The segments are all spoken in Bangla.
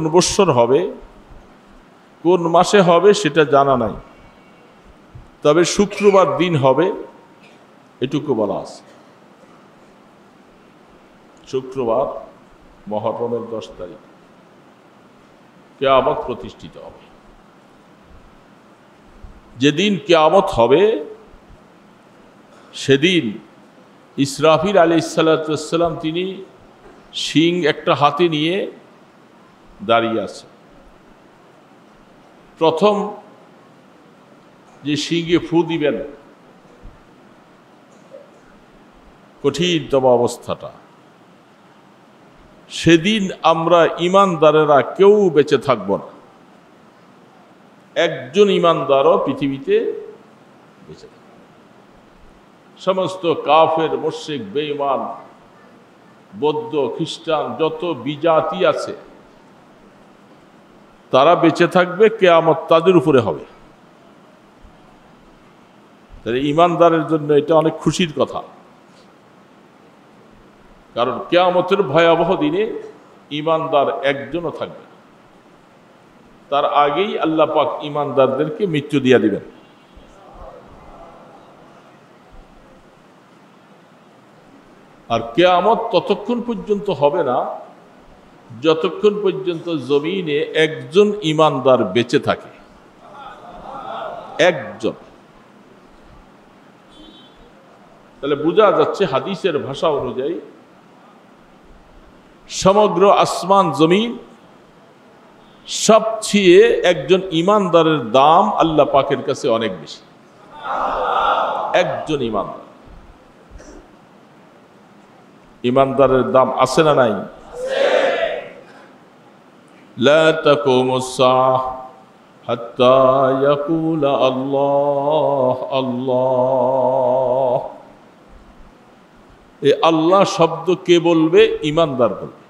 কোন বৎসর হবে, কোন মাসে হবে সেটা জানা নাই, তবে শুক্রবার দিন হবে এটুকু বলা আছে। শুক্রবার মুহররমের 10 তারিখ কিয়ামত প্রতিষ্ঠিত হবে। যেদিন কিয়ামত হবে সেদিন ইসরাফিল আলাইহিস সালাম তিনি শিং একটা হাতে নিয়ে দাঁড়িয়ে আছে। প্রথম যে শিঙে ফু দিবেন, কঠিনতম অবস্থাটা, সেদিন আমরা ইমানদারেরা কেউ বেঁচে থাকব না। একজন ইমানদারও পৃথিবীতে বেঁচে থাকবে। সমস্ত কাফের, মুশরিক, বেঈমান, বৌদ্ধ, খ্রিস্টান, যত বিজাতি আছে তারা বেঁচে থাকবে, কিয়ামত তাদের উপরে হবে। তাহলে ইমানদারের জন্য এটা অনেক খুশির কথা, কারণ কিয়ামতের ভয়াবহ দিনে ইমানদার একজনও থাকবে না। তার আগেই আল্লাহ পাক ইমানদারদেরকে মৃত্যু দিয়ে দিবেন। আর কিয়ামত ততক্ষণ পর্যন্ত হবে না যতক্ষণ পর্যন্ত জমিনে একজন ইমানদার বেঁচে থাকে। একজন। তাহলে বোঝা যাচ্ছে হাদিসের ভাষা অনুযায়ী সমগ্র আসমান জমিন সবচেয়ে একজন ইমানদারের দাম আল্লাহ পাকের কাছে অনেক বেশি। একজন ইমানদার, ইমানদারের দাম আছে না নাই? লা তাকুমুস সাআহ হাত্তা ইয়াকুলা আল্লাহ আল্লাহ। এই আল্লাহ শব্দ কে বলবে? ইমানদার বলবে।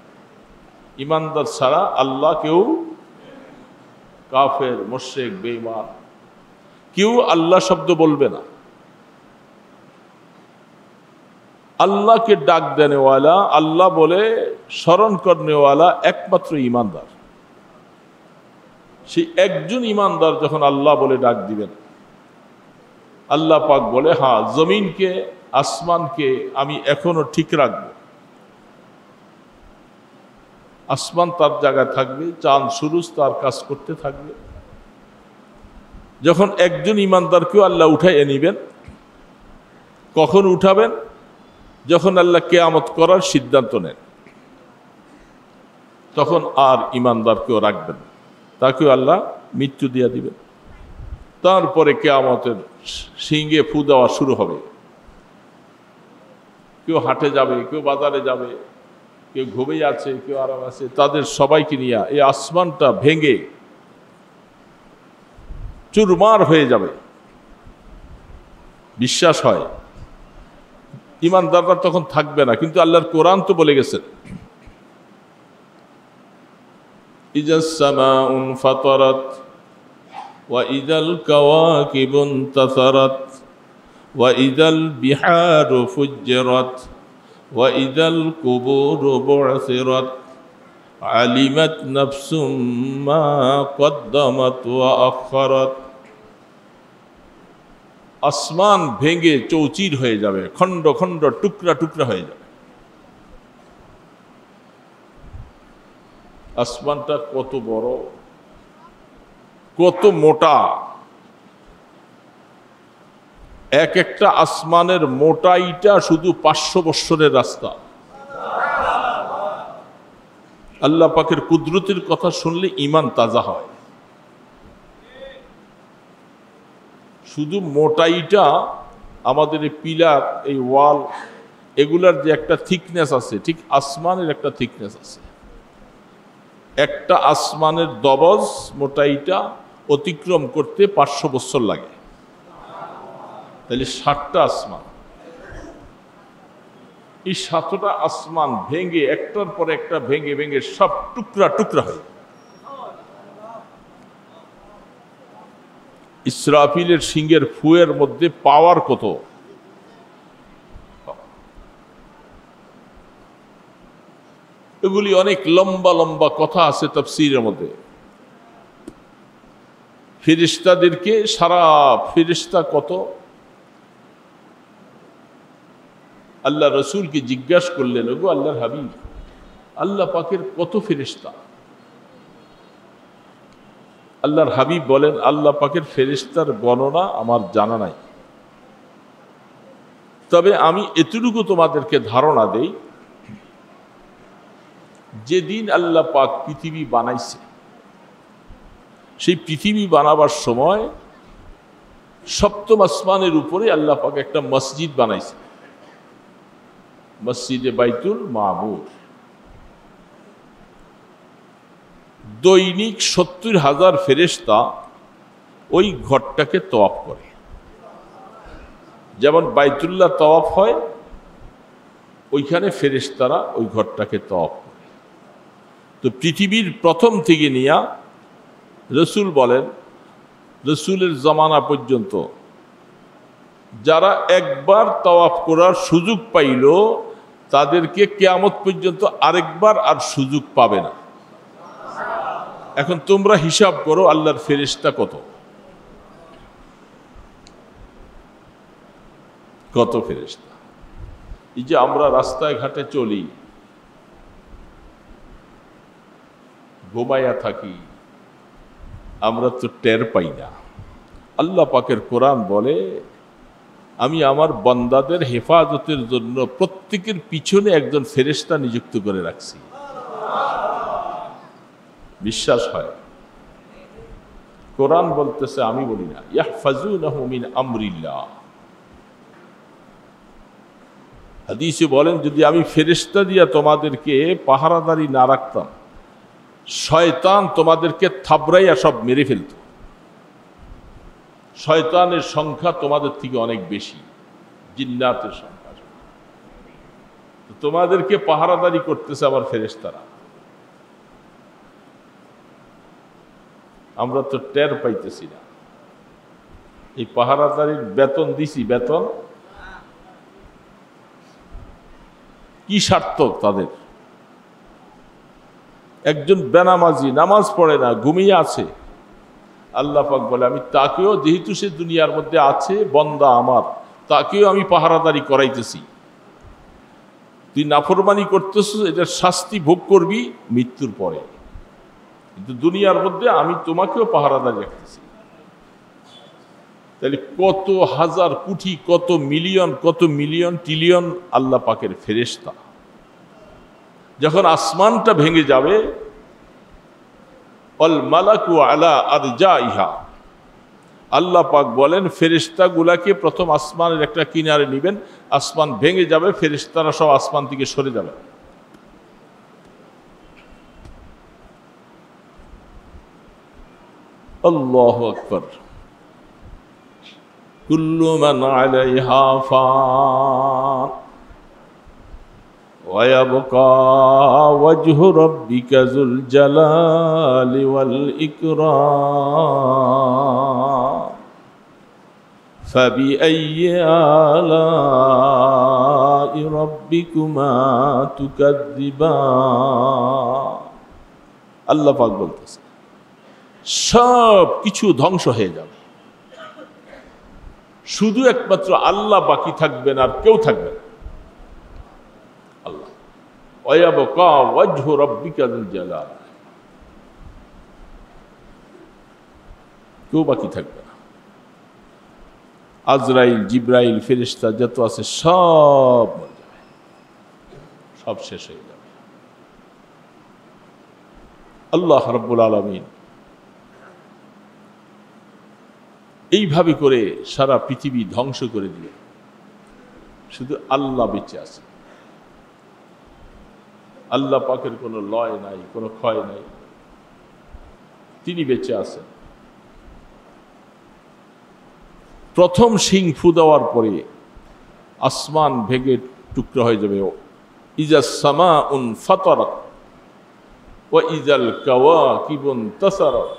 ইমানদার ছাড়া আল্লাহ কেউ, কাফের, মুশরিক, বেঈমান, কেউ আল্লাহ শব্দ বলবে না। আল্লাহকে ডাক দেনেওয়ালা, আল্লাহ বলে স্মরণ করনেওয়ালা একমাত্র ইমানদার। সেই একজন ইমানদার যখন আল্লাহ বলে ডাক দিবেন, আল্লাহ পাক বলে, হ্যাঁ, জমিনকে, আসমানকে আমি এখনো ঠিক রাখব। আসমান তার জায়গায় থাকবে, চাঁদ সূরজ তার কাজ করতে থাকবে। যখন একজন ইমানদারকেও আল্লাহ উঠাইয়ে নিবেন, কখন উঠাবেন? যখন আল্লাহ কিয়ামত করার সিদ্ধান্ত নেন, তখন আর ইমানদারকেও রাখবেন, তাকেও আল্লাহ মৃত্যু দিয়ে দিবেন। তারপরে কিয়ামতের শিঙে ফু দেওয়া শুরু হবে। কেউ হাটে যাবে, কেউ বাজারে যাবে, কেউ ঘুমিয়ে আছে, কেউ আরাম আছে, তাদের সবাইকে নিয়ে এই আসমানটা ভেঙে চুরমার হয়ে যাবে। বিশ্বাস হয় ইমানদাররা তখন থাকবে না, কিন্তু আল্লাহর কোরআন তো বলে গেছেন, ইজাস সামাউন ফাতারাত ওয়া ইদাল কাওয়াকিবুন তাসারাত ওয়া ইদাল বিহারু ফুজ্জিরাত ওয়া ইদাল কুবুরু বু'সিরাত আলিমাত নাফসুম মা কদ্দামাত ওয়া আখারাত। আসমান ভেঙে চৌচির হয়ে যাবে, খণ্ড খণ্ড, টুকরা টুকরা হয়ে যাবে। আসমানটা কত বড়, কত মোটা! এক একটা আসমানের মোটাইটা শুধু 500 বৎসরের রাস্তা। আল্লাহ পাকের কুদরতের কথা শুনলে ঈমান তাজা হয়। শুধু মোটাইটা, আমাদের এই পিলার, এই ওয়াল, এগুলার যে একটা থিকনেস আছে, ঠিক আসমানের একটা থিকনেস আছে। একটা আসমানের দবজ মোটাইটা অতিক্রম করতে 500 বছর লাগে। তাহলে 7টা আসমান, এই 7টা আসমান ভেঙে একটার পর একটা ভেঙে ভেঙে সব টুকরা টুকরা হয়। ইসরাফিলের সিংহের ফুয়ের মধ্যে পাওয়ার কত! এগুলি অনেক লম্বা লম্বা কথা আছে তাফসীরের মধ্যে। ফেরেশতাদেরকে সারা ফেরেশতা কত, আল্লাহ রসুলকে জিজ্ঞাসা করলেন, ওগো আল্লাহর হাবিব, আল্লাহ পাকের কত ফেরেশতা? আল্লাহর হাবিব বলেন, আল্লাহ পাকের ফেরেশতার গণনা আমার জানা নাই, তবে আমি এতটুকু তোমাদেরকে ধারণা দেই, যেদিন আল্লাহ পাক পৃথিবী বানাইছে, সেই পৃথিবী বানাবার সময় সপ্তম আসমানের উপরে আল্লাহ পাক একটা মসজিদ বানাইছে, মসজিদে বাইতুল মামুর। দৈনিক 70,000 ফেরেশতা ওই ঘরটাকে তওয়াফ করে। যেমন বাইতুল্লাহ তওয়াফ হয়, ওইখানে ফেরেশতারা ওই ঘরটাকে তওয়াফ করে। তো পৃথিবীর প্রথম থেকে নিয়া রসুল বলেন, রসুলের জমানা পর্যন্ত যারা একবার তওয়াফ করার সুযোগ পাইল, তাদেরকে কিয়ামত পর্যন্ত আরেকবার আর সুযোগ পাবে না। এখন তোমরা হিসাব করো আল্লাহর ফেরেশতা কত, কত ফেরেশতা। এই যে আমরা রাস্তায় ঘাটে চলি, ঘুমাইয়া থাকি, আমরা তো টের পাই না। আল্লাহ পাকের কোরআন বলে, আমি আমার বান্দাদের হেফাজতের জন্য প্রত্যেকের পিছনে একজন ফেরেশতা নিযুক্ত করে রাখছি। বিশ্বাস হয়? কোরআন বলতেছে, আমি বলি না। ইয়াহফাজুনাহু মিন আমরিল্লাহ। হাদিসে বলেন, যদি আমি ফেরেশতা দিয়া তোমাদেরকে পাহারাদারি না রাখতাম, শয়তান তোমাদেরকে থাবড়াইয়া সব মেরে ফেলত। শয়তানের সংখ্যা তোমাদের থেকে অনেক বেশি, জিন্নাতের সংখ্যা। তোমাদেরকে পাহারাদারি করতেছে আবার ফেরেশতারা। আমরা তো টের পাইতেছি না। এই পাহারাদারির বেতন দিছি, বেতন কি সার্থক তাদের? একজন বেনামাজি, নামাজ পড়ে না, ঘুমিয়ে আছে, আল্লাহ পাক বলে, আমি তাকেও, যেহেতু সে দুনিয়ার মধ্যে আছে, বান্দা আমার, তাকেও আমি পাহারাদারি করাইতেছি। তুই নাফরমানি করতেছিস, এটার শাস্তি ভোগ করবি মৃত্যুর পরে, কিন্তু দুনিয়ার মধ্যে আমি তোমাকেও পাহারাদারি রাখতেছি। তাহলে কত হাজার কোটি, কত মিলিয়ন ট্রিলিয়ন আল্লাহ পাকের ফেরেশতা। যখন আসমানটা ভেঙে যাবে, অল মালাকু আলা আরজাইহা, আল্লাহ পাক বলেন ফেরেশতাগুলাকে প্রথম আসমানের একটা কিনারে নেবেন, আসমান ভেঙে যাবে, ফেরেশতারা সব আসমান থেকে সরে যাবে। আল্লাহু আকবার। কুল্লু মান আলাইহা ফান ওয়া ইয়াবকা ওয়াজহু রাব্বিকা যুল জালালি ওয়াল ইকরাম ফাবিআইয়ি আলাই রাব্বিকুমা তুকাযযিবান। আল্লাহ পাক বলতেছে, সব কিছু ধ্বংস হয়ে যাবে, শুধু একমাত্র আল্লাহ বাকি থাকবেন, আর কেউ থাকবে না। আল্লাহ, ওয়ায়াবকা ওয়াজহু রাব্বিকা যুল জালাল, কেউ বাকি থাকবে না। আজরাইল, জিব্রাইল, ফেরেশতা যত আছে সব মরে যাবে, সব শেষ হয়ে যাবে। আল্লাহ রাব্বুল আলামিন এইভাবে করে সারা পৃথিবী ধ্বংস করে দিলেন, শুধু আল্লাহ বেঁচে আছে। আল্লাহ পাকের কোনো লয় নাই, কোনো ক্ষয় নাই, তিনি বেঁচে আছেন। প্রথম শিং ফু দেওয়ার পরে আসমান ভেঙে টুকরা হয়ে যাবে। ইজা সামাউন ফাতারাত ওয়া ইজাল কাওয়াকিবুন তাসারাত,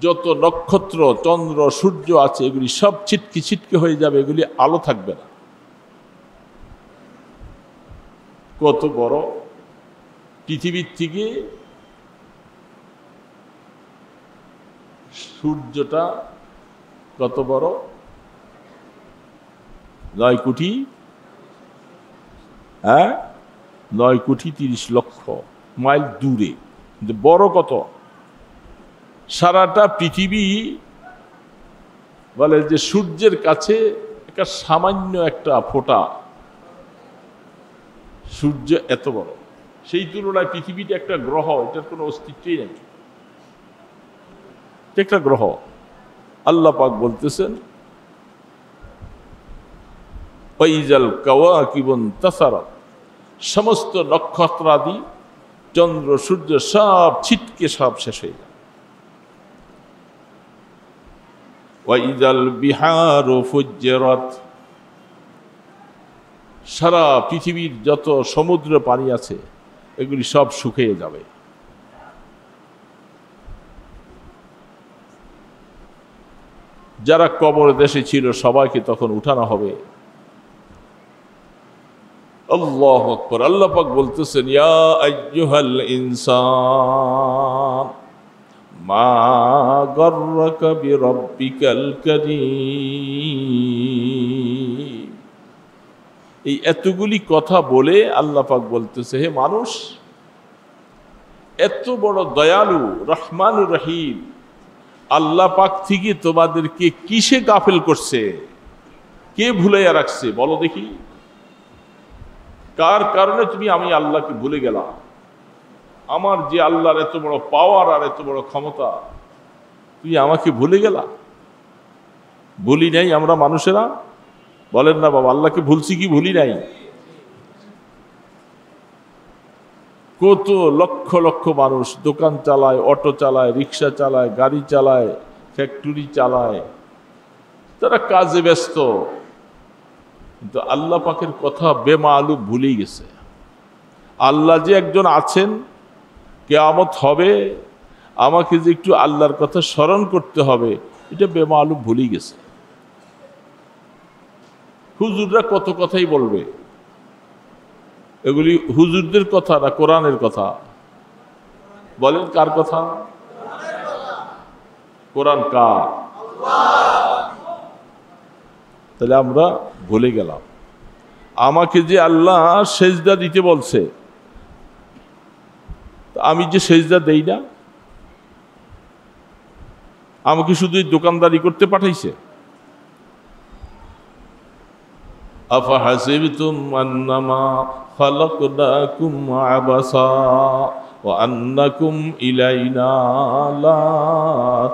যত নক্ষত্র, চন্দ্র, সূর্য আছে এগুলি সব ছিটকে ছিটকে হয়ে যাবে, এগুলি আলো থাকবে না। কত বড় পৃথিবীর থেকে সূর্যটা কত বড়? 9 কোটি, 9,30,00,000 মাইল দূরে। কিন্তু বড় কত? সারাটা পৃথিবী বলে যে সূর্যের কাছে একটা সামান্য একটা ফোঁটা, সূর্য এত বড়। সেই তুলনায় পৃথিবীটা একটা গ্রহ, এটার কোনো অস্তিত্বই নেই, একটা গ্রহ। আল্লাহ পাক বলতেছেন ওয়াইজাল কাওয়াকিবুন তাসারাত, সমস্ত নক্ষত্রাদি চন্দ্র সূর্য সব ছিটকে সব শেষ হয়ে যায়। ওয়াইজাল বিহারু ফুজ্জিরাত, সারা পৃথিবীর যত সমুদ্র পানি আছে এগুলি সব শুকিয়ে যাবে। যারা কবর দেশে ছিল সবাইকে তখন উঠানো হবে। আল্লাহু আকবার। আল্লাহ পাক বলতেছেন ইয়া আইয়ুহাল ইনসান মা গাররাকা বিরাব্বিকাল কারীম। এই এতগুলি কথা বলে আল্লাহ পাক বলতেছে, হে মানুষ, এত বড় দয়ালু রহমানুর রহিম আল্লাহ পাক থেকে তোমাদেরকে কিসে গাফেল করছে, কে ভুলাইয়া রাখছে বলো দেখি? কার কারণে তুমি আমি আল্লাহকে ভুলে গেলাম? আমার যে আল্লাহর এত বড় পাওয়ার আর এত বড় ক্ষমতা, তুমি আমাকে ভুলে গেলা? ভুলি নাই আমরা মানুষেরা? বলেন না বাবা, আল্লাহকে ভুলছি কি ভুলি নাই? কত লক্ষ লক্ষ মানুষ দোকান চালায়, অটো চালায়, রিক্সা চালায়, গাড়ি চালায়, ফ্যাক্টরি চালায়, তারা কাজে ব্যস্ত, কিন্তু আল্লাহ পাকের কথা বেমালুম ভুলেই গেছে। আল্লাহ যে একজন আছেন, কিয়ামত হবে, আমাকে যে একটু আল্লাহর কথা স্মরণ করতে হবে, এটা বেমালুম ভুলেই গেছে। হুজুররা কত কথাই বলবে, এগুলি হুজুরদের কথা না কোরআনের কথা? বলেন কার কথা? কোরআন কার? তাহলে আমরা ভুলে গেলাম। আমাকে যে আল্লাহ সেজদা দিতে বলছে, আমি যে সেজদা দেই না, আমাকে শুধু দোকানদারি করতে পাঠাইছে? আফাহাসিবতুম আন্নামা খালাকনাকুম আবাসা ওয়া আন্নাকুম ইলাইনা লা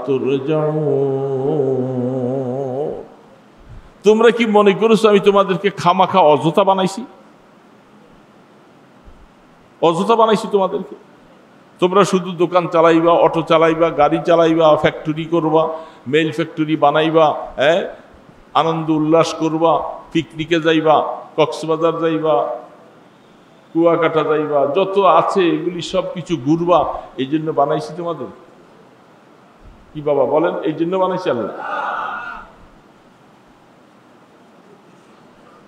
তুরজাউন। তোমরা কি মনে করেছো আমি তোমাদেরকে খামাখা অযথা বানাইছি? অযথা বানাইছি তোমাদেরকে? তোমরা শুধু দোকান চালাইবা, অটো চালাইবা, গাড়ি চালাইবা, ফ্যাক্টরি করবা, মেল ফ্যাক্টরি বানাইবা, আনন্দ উল্লাস করবা, পিকনিকে যাইবা, কক্সবাজার যাইবা, কুয়াকাটা যাইবা, যত আছে এগুলি সব কিছু ঘুরবা, এই জন্য বানাইছি তোমাদের? কি বাবা বলেন, এই জন্য বানাইছি আল্লাহ?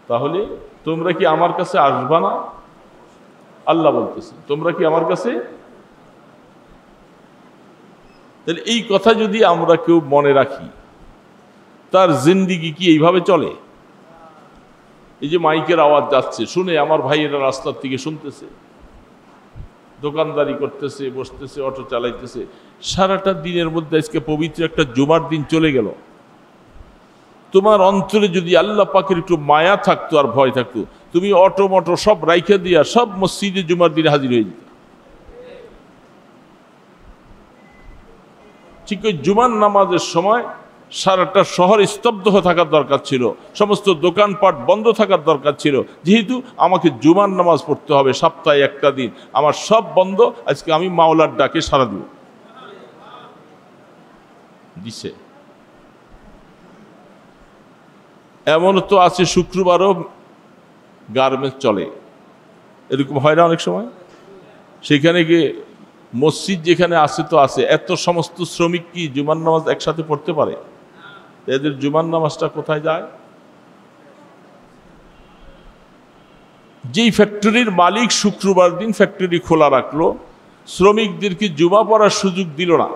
তাহলে তোমরা কি আমার কাছে আসবা না? আল্লাহ বলতেছে তোমরা কি আমার কাছে? তাহলে এই কথা যদি আমরা কেউ মনে রাখি, তার জিন্দিগি কি এইভাবে চলে? এই যে মাইকের আওয়াজ যাচ্ছে, শুনে আমার ভাইয়েরা রাস্তার থেকে শুনতেছে, দোকানদারি করতেছে, বসতেছে, অটো চালাইতেছে, সারাটা দিনের মধ্যে আজকে পবিত্র একটা জুমার দিন চলে গেল। তোমার অন্তরে যদি আল্লাহ পাকের একটু মায়া থাকতো আর ভয় থাকতো, তুমি অটো মটো সব রাইখা দিয়া সব মসজিদে জুমার দিনে হাজির হয়ে যেত। ঠিক ওই জুমার নামাজের সময় সারাটা শহর স্তব্ধ হয়ে থাকার দরকার ছিল, সমস্ত দোকানপাট বন্ধ থাকার দরকার ছিল। যেহেতু আমাকে জুমার নামাজ পড়তে হবে সপ্তাহে একটা দিন, আমার সব বন্ধ, আজকে আমি মাওলার ডাকে সাড়া দিব। দিছে। এমন তো আছে শুক্রবারও গার্মেন্টস চলে, এরকম হয় না অনেক সময়? সেখানে গিয়ে মসজিদ যেখানে আছে তো আছে, এত সমস্ত শ্রমিক কি জুমার নামাজ একসাথে পড়তে পারে? এদের জুমার নামাজটা কোথায় যায়? যেই ফ্যাক্টরির মালিক শুক্রবার দিন ফ্যাক্টরি খোলা রাখলো, শ্রমিকদেরকে জুমা পড়ার সুযোগ দিল না।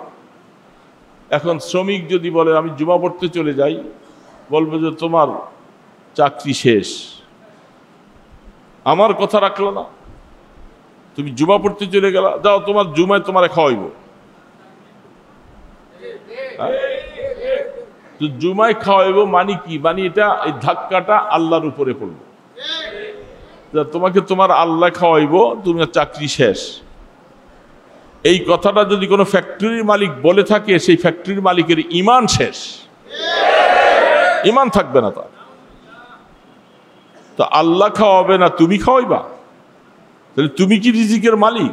এখন শ্রমিক যদি বলে আমি জুমা পড়তে চলে যাই, বলবে যে তোমার চাকরি শেষ, আমার কথা রাখলো না, তুমি জুমা পড়তে চলে গেলা, যাও তোমার জুমায় তোমারে খাওয়াইব। তো জুমায় খাওয়াইব মানে কি? মানে এটা এই ধাক্কাটা আল্লাহর উপরে পড়লো, তোমাকে তোমার আল্লাহ খাওয়াইব, তোমার চাকরি শেষ। এই কথাটা যদি কোনো ফ্যাক্টরির মালিক বলে থাকে, সেই ফ্যাক্টরির মালিকের ঈমান শেষ, ঈমান থাকবে না তার। তো আল্লাহ খাওয়াবে না, তুমি খাওয়াইবা? তাহলে তুমি কি রিজিকের মালিক?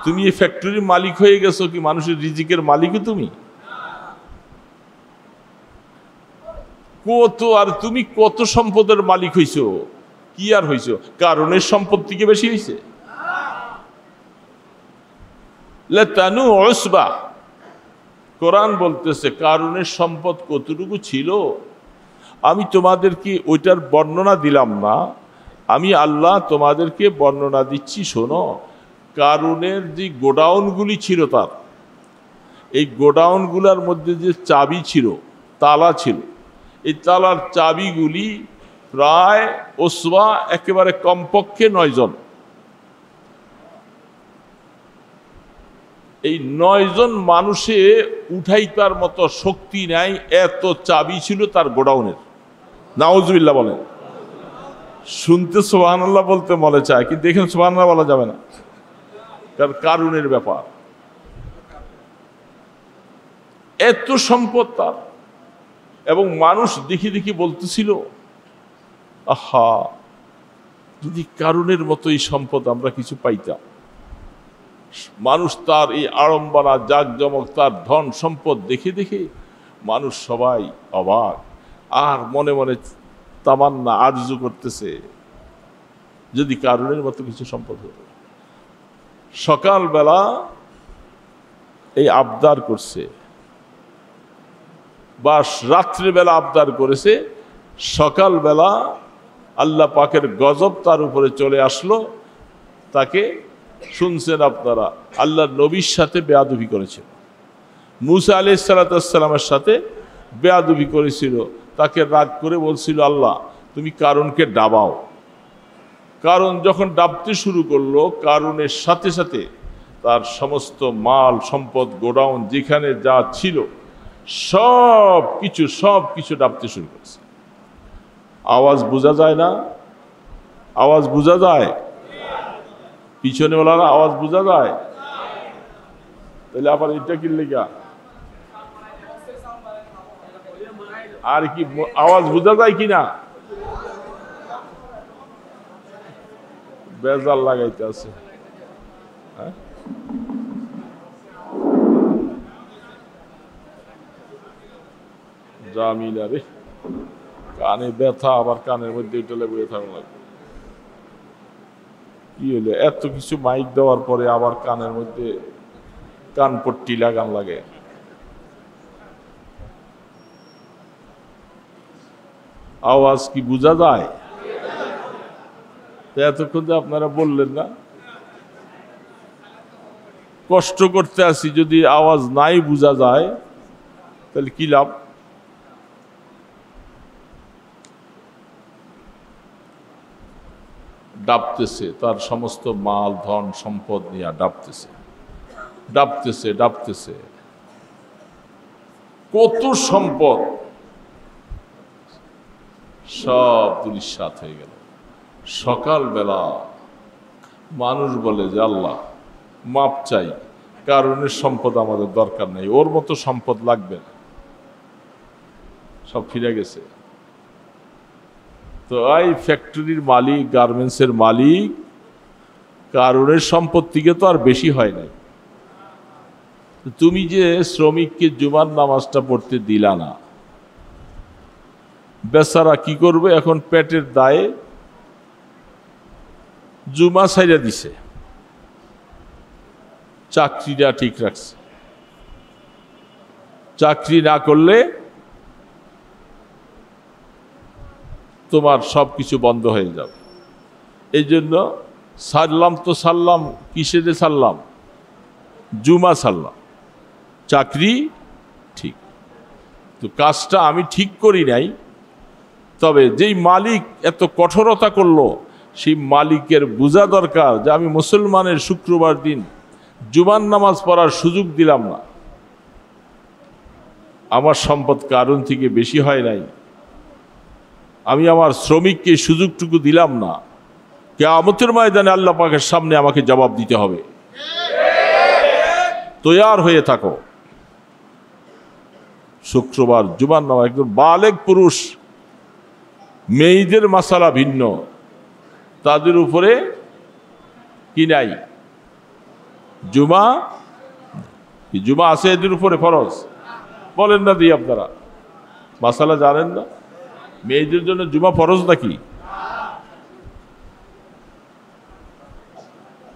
তুমি এই ফ্যাক্টরির মালিক হয়ে গেছো কি মানুষের রিজিকের মালিকও তুমি? কত আর তুমি কত সম্পদের মালিক হইছো? কি আর হইছো? কারণের সম্পদ থেকে বেশি হইছে? লাতানু উসবা, কোরআন বলতেছে কারণের সম্পদ কতটুকু ছিল আমি তোমাদেরকে ওইটার বর্ণনা দিলাম না, আমি আল্লাহ তোমাদেরকে বর্ণনা দিচ্ছি। শোনো, কারণের যে গোডাউনগুলি ছিল তার, এই গোডাউনগুলোর মধ্যে যে চাবি ছিল, তালা ছিল, এই তালার চাবিগুলি প্রায় ওসবা একেবারে কমপক্ষে 9 জন। এই 9 জন মানুষে উঠাইতার মতো শক্তি নাই, এত চাবি ছিল তার গোডাউনের। নাউজুবিল্লাহ বলেন। শুনতে সুবহানাল্লাহ বলতে মনে চায়, কিন্তু দেখেন সুবহানাল্লাহ বলা যাবে না, কারণ কারণের ব্যাপার। এত সম্পদ তার, এবং মানুষ দেখি দেখি বলতেছিল আহা, যদি কারণের মতো এই সম্পদ আমরা কিছু পাইতাম। মানুষ তার এই আড়ম্বরা জাকজমক, তার ধন সম্পদ দেখে দেখে মানুষ সবাই অবাক, আর মনে মনে তামান্না আরজু করতেছে যদি কারণের মতো কিছু সম্পদ হতো। সকালবেলা এই আবদার করছে, বা রাত্রিবেলা আবদার করেছে, সকালবেলা আল্লাহ পাকের গজব তার উপরে চলে আসলো। তাকে শুনছেন আপনারা, আল্লাহ নবীর সাথে বেয়াদবি করেছিল, মুসা আলাইহিস সালামের সাথে বেয়াদবি করেছিল। তাকে রাগ করে বলছিল আল্লাহ তুমি কারণকে ডাবাও। কারণ যখন ডাবতে শুরু করলো, কারণের সাথে সাথে তার সমস্ত মাল সম্পদ, গোডাউন যেখানে যা ছিল সব কিছু ডাবতে শুরু করেছে। আওয়াজ বোঝা যায় না? আওয়াজ বোঝা যায়? পিছনে ওলারা আওয়াজ বোঝা যায়? তাহলে আবার এটা কি লেগা? আর কি আওয়াজ বোঝা যায় কিনা? বেজাল লাগাইতে আছে। হ্যাঁ, জামিলা রে, কানে ব্যথা, আবার কানের মধ্যে এটা লেগে থাকা লাগবে। কি হলো, এত কিছু মাইক দেওয়ার পরে আবার কানের মধ্যে কানপট্টি লাগান লাগে। আওয়াজ কি বোঝা যায়? এতক্ষণ যে আপনারা বললেন না, কষ্ট করতে আসি, যদি আওয়াজ নাই বোঝা যায় তাহলে কি লাভ? ডাবতেছে, তার সমস্ত মাল ধন সম্পদ নিয়ে ডাবতেছে, ডাবতেছে, ডাবতেছে। কত সম্পদ সব দুলিশাত হয়ে গেল। সকালবেলা মানুষ বলে যে আল্লাহ মাপ চাই, কারণের সম্পদ আমাদের দরকার নেই, ওর মতো সম্পদ লাগবে না, সব ফিরে গেছে। তো এই ফ্যাক্টরির মালিক, গার্মেন্টসের মালিক, কারণের সম্পদ থেকে তো আর বেশি হয় নাই। তুমি যে শ্রমিককে জুমার নামাজটা পড়তে দিলা না, বেচারা কি করবে এখন? পেটের দায়ে জুমা ছাইড়া দিছে, চাকরিটা ঠিক রাখছে। চাকরি না করলে তোমার সব কিছু বন্ধ হয়ে যাবে। এই জন্য সারলাম তো সারলাম, কিসে যে সারলাম? জুমা সারলাম, চাকরি ঠিক। তো কাজটা আমি ঠিক করি নাই, তবে যেই মালিক এত কঠোরতা করলো সেই মালিকের বোঝা দরকার যে আমি মুসলমানের শুক্রবার দিন জুমার নামাজ পড়ার সুযোগ দিলাম না, আমার সম্পদ কারণ থেকে বেশি হয় নাই, আমি আমার শ্রমিককে সুযোগটুকু দিলাম না, কিয়ামতের ময়দানে আল্লাহ পাকের সামনে আমাকে জবাব দিতে হবে। তৈয়ার হয়ে থাকো। শুক্রবার জুমার নামাজ একজন বালেগ পুরুষ, মেয়েদের মাসালা ভিন্ন, তাদের উপরে কি নাই? জুমা জুমা আছে এদের উপরে ফরজ? বলেন না দিই, আপনারা মাসালা জানেন না? মেয়েদের জন্য জুমা ফরজ নাকি?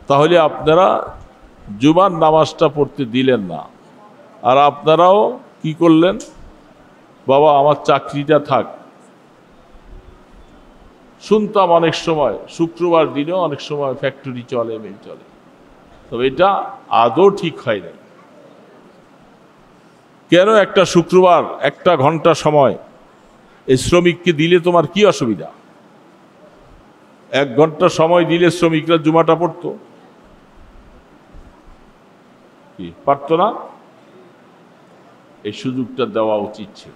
তাহলে আপনারা জুমার নামাজটা পড়তে দিলেন না, আর আপনারাও কি করলেন? বাবা আমার চাকরিটা থাক। শুনতাম অনেক সময় শুক্রবার দিনেও অনেক সময় ফ্যাক্টরি চলে, মিল চলে, তবে এটা আদৌ ঠিক হয় না। কেন একটা শুক্রবার 1 ঘন্টা সময় এই শ্রমিককে দিলে তোমার কি অসুবিধা? 1 ঘন্টা সময় দিলে শ্রমিকরা জুমাটা পড়তো, কি পারত না? এই সুযোগটা দেওয়া উচিত ছিল।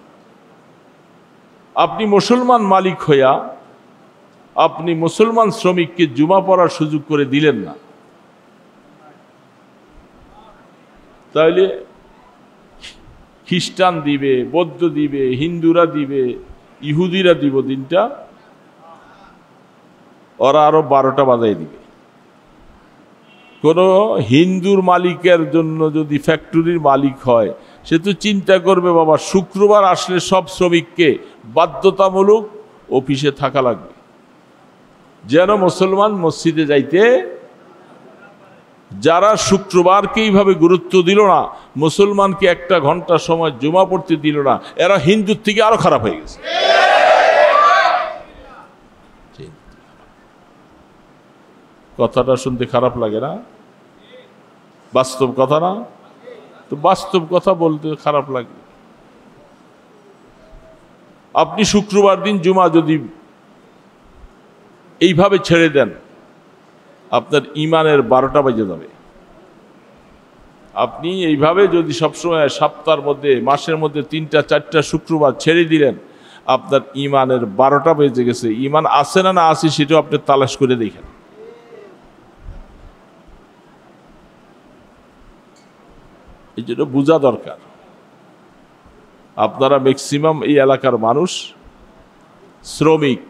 আপনি মুসলমান মালিক হইয়া আপনি মুসলমান শ্রমিককে জুমা পড়ার সুযোগ করে দিলেন না, তাহলে খ্রিস্টান দিবে, বৌদ্ধ দিবে, হিন্দুরা দিবে, ইহুদিরা দিব দিনটা, ওরা আরো 12টা বাজাই দিবে। কোনো হিন্দুর মালিকের জন্য যদি ফ্যাক্টরির মালিক হয়, সে তো চিন্তা করবে বাবা শুক্রবার আসলে সব শ্রমিককে বাধ্যতামূলক অফিসে থাকা লাগবে, যেন মুসলমান মসজিদে যাইতে। যারা শুক্রবারকে এইভাবে গুরুত্ব দিল না, মুসলমানকে 1 ঘন্টা সময় জুমা পড়তে দিল না, এরা হিন্দুর থেকে আরো খারাপ হয়ে গেছে। কথাটা শুনতে খারাপ লাগে না? বাস্তব কথা না? তো বাস্তব কথা বলতে খারাপ লাগে। আপনি শুক্রবার দিন জুমা যদি এইভাবে ছেড়ে দেন, আপনার ইমানের 12টা বেজে যাবে। আপনি এইভাবে যদি সবসময় সপ্তাহের মধ্যে, মাসের মধ্যে 3টা 4টা শুক্রবার ছেড়ে দিলেন, আপনার ইমানের 12টা বেজে গেছে। ইমান আছে না না আছে সেটাও আপনি তালাশ করে দেখেন। এই জন্য বোঝা দরকার। আপনারা ম্যাক্সিমাম এই এলাকার মানুষ শ্রমিক,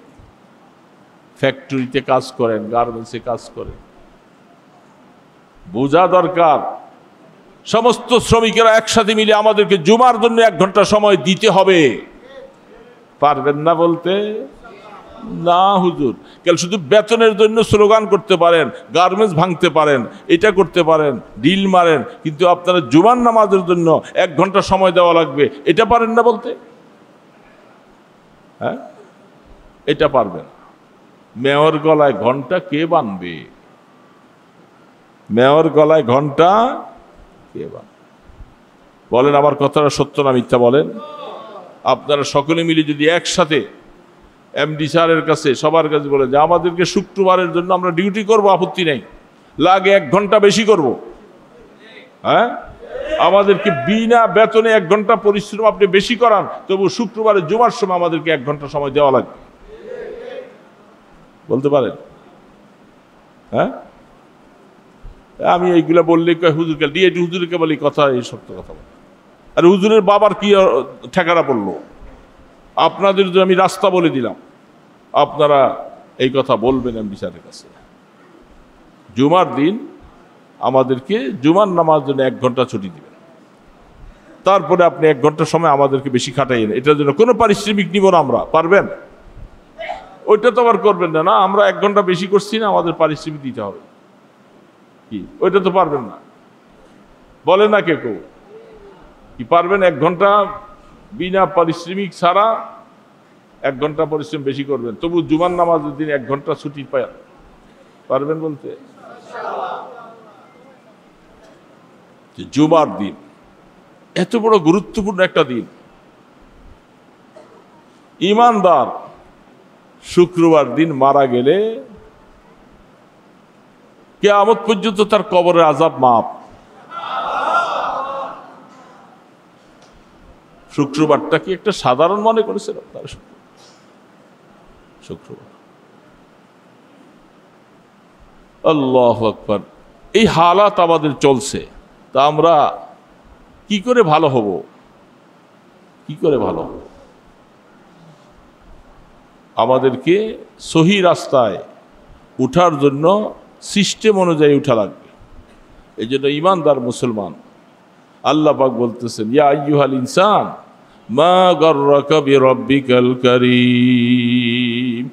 ফ্যাক্টরিতে কাজ করেন, গার্মেন্টসে কাজ করেন, বোঝা দরকার সমস্ত শ্রমিকেরা একসাথে মিলে আমাদেরকে জুমার জন্য 1 ঘন্টা সময় দিতে হবে। পারবেন না বলতে? না হুজুর, কেন শুধু বেতনের জন্য স্লোগান করতে পারেন, গার্মেন্টস ভাঙতে পারেন, এটা করতে পারেন, ডিল মারেন, কিন্তু আপনারা জুমার নামাজের জন্য 1 ঘন্টা সময় দেওয়া লাগবে, এটা পারেন না বলতে? হ্যাঁ, এটা পারবেন। মেয়র গলায় ঘন্টা কে বানবে? মেয়র গলায় ঘন্টা কে বানবে? বলেন আমার কথাটা সত্য না মিথ্যা বলেন? আপনারা সকলে মিলে যদি একসাথে এমডি স্যারের কাছে, সবার কাছে বলে যে আমাদেরকে শুক্রবারের জন্য আমরা ডিউটি করব, আপত্তি নেই, লাগে 1 ঘন্টা বেশি করব, হ্যাঁ, আমাদেরকে বিনা বেতনে 1 ঘন্টা পরিশ্রম আপনি বেশি করান, তবু শুক্রবারের জুমার সময় আমাদেরকে 1 ঘন্টা সময় দেওয়া লাগবে, বলতে পারেন? হ্যাঁ, আমি এইগুলা বললে হুজুরকে ডিএটি হুজুরকে বলি কথা, এই সত্য কথা বলে। আর হুজুরের বাবার কি ঠেকানা পড়লো? আপনাদের জন্য আমি রাস্তা বলে দিলাম, আপনারা এই কথা বলবেন এমডি স্যারের কাছে। জুমার দিন আমাদেরকে জুমার নামাজ জন্য 1 ঘন্টা ছুটি দিবেন, তারপরে আপনি 1 ঘন্টা সময় আমাদেরকে বেশি খাটাইয়েন, এটার জন্য কোনো পারিশ্রমিক নিব না আমরা। পারবেন? ওইটা তো আবার করবেন না, না আমরা 1 ঘন্টা বেশি করছি না, আমাদের পারিশ্রমিক দিতে হবে, কি ওইটা তো পারবেন না? বলে না কে কেউ? কি পারবেন 1 ঘন্টা বিনা পারিশ্রমিক ছাড়া 1 ঘন্টা পরিশ্রম বেশি করবেন, তবু জুমার নামাজের দিন 1 ঘন্টা ছুটি পায় পারবেন বলতে? জুমার দিন এত বড় গুরুত্বপূর্ণ একটা দিন, ঈমানদার শুক্রবার দিন মারা গেলে কিয়ামত পর্যন্ত তার কবরের আযাব মাফ। শুক্রবারটা কি একটা সাধারণ মনে করেছিল তার? শুক্রবার, আল্লাহু আকবার। এই হালাত আমাদের চলছে, তা আমরা কি করে ভালো হব? কি করে ভালো হব? আমাদেরকে সহি রাস্তায় উঠার জন্য সিস্টেম অনুযায়ী উঠা লাগবে। এই জন্য ঈমানদার মুসলমান, আল্লাহ পাক বলতেছেন, ইয়া আইয়ুহাল ইনসান মা গাররাকা বিরাব্বিকাল কারীম।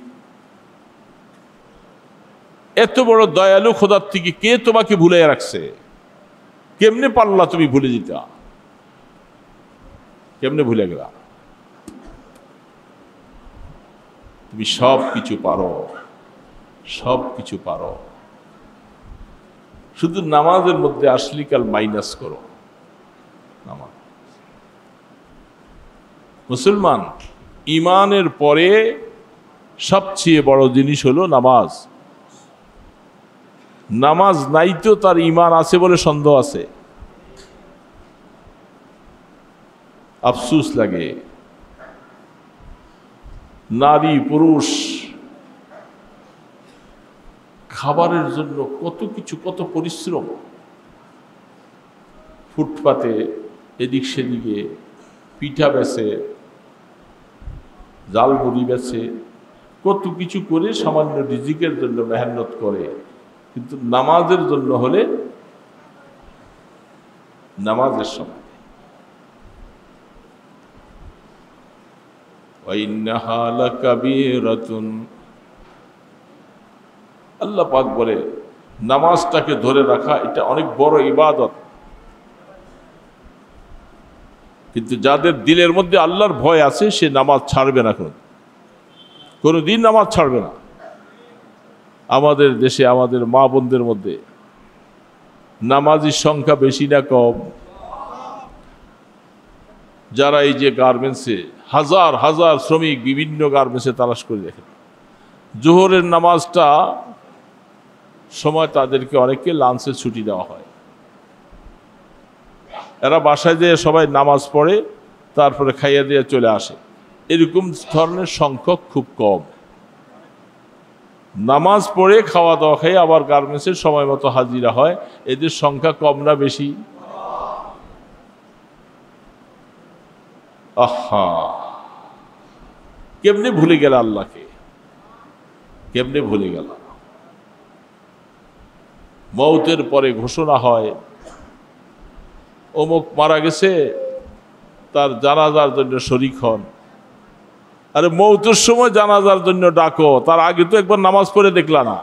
এত বড় দয়ালু খোদার থেকে কে তোমাকে ভুলে রাখছে? কেমনে পারলা তুমি ভুলে যেতে? কেমনে ভুলে গেলা? তুমি সব কিছু পারো, সব কিছু পারো, শুধু নামাজের মধ্যে আসলিকাল মাইনাস করো। নামাজ মুসলমান ঈমানের পরে সবচেয়ে বড় জিনিস হলো নামাজ। নামাজ নাই তো তার ঈমান আছে বলে সন্দেহ আছে। আফসোস লাগে, নারী পুরুষ খাবারের জন্য কত কিছু, কত পরিশ্রম, ফুটপাতে এদিক সেদিকে পিঠা বেচে, জাল মুড়ি বেচে, কত কিছু করে সামান্য রিজিকের জন্য মেহনত করে, কিন্তু নামাজের জন্য হলে নামাজের সময় ওয়াইন্নাহা লাকাবীরাতুন, আল্লাহ পাক বলে নামাজটাকে ধরে রাখা এটা অনেক বড় ইবাদত। কিন্তু যাদের দিলের মধ্যে আল্লাহর ভয় আছে সে নামাজ ছাড়বে না, কোনোদিন নামাজ ছাড়বে না। আমাদের দেশে আমাদের মা বোনদের মধ্যে নামাজির সংখ্যা বেশি না কম? যারা এই যে গার্মেন্টসে হাজার হাজার শ্রমিক বিভিন্ন গার্মেন্টসে তালাশ করে দেখেন, জোহরের নামাজটা সময় তাদেরকে অনেককে লাঞ্চে ছুটি দেওয়া হয়, এরা বাসায় যেয়ে সবাই নামাজ পড়ে তারপরে খাইয়ে দিয়ে চলে আসে। এরকম ধরনের সংখ্যক খুব কম। নামাজ পড়ে খাওয়া দাওয়া খাই আবার গার্মেন্টসের সময় মতো হাজিরা হয়, এদের সংখ্যা কম না বেশি? আহা, কেমনে ভুলে গেল আল্লাহকে? কেমনে ভুলে গেল? মওতের পরে ঘোষণা হয় অমুক মারা গেছে, তার জানাজার জন্য শরীক হন। আরে মওতের সময় জানাজার জন্য ডাকো, তার আগে তো একবার নামাজ পড়ে দেখলা না?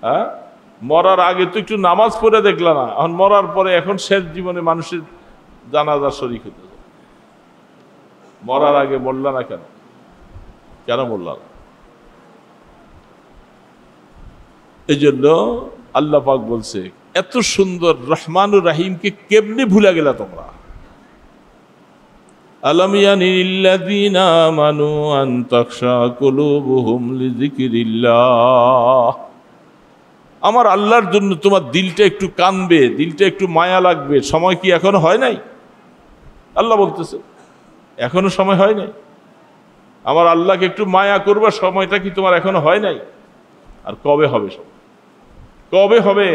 হ্যাঁ, মরার আগে তো একটু নামাজ পড়ে দেখলা না? এখন মরার পরে এখন শেষ জীবনে মানুষের জানাজার শরীক হতে যায়, মরার আগে বললা না কেন? কেন বললা না? এই জন্য আল্লাহ পাক বলছে, এত সুন্দর রহমানুর রাহিমকে কেমনে ভুলে গেলা তোমরা? আলাম ইয়ানিল্লাযীনা আমানু আন তাখশা কুলুবুহুম লিযিকরিল্লাহ। আমার আল্লাহর জন্য তোমার দিলটা একটু কানবে, দিলটা একটু মায়া লাগবে, সময় কি এখনো হয় নাই? আল্লাহ বলতেছে এখনো সময় হয় নাই। আমার আল্লাহকে একটু মায়া করবার সময়টা কি তোমার এখনো হয় নাই? আর কবে হবে? সময় কবে হবে?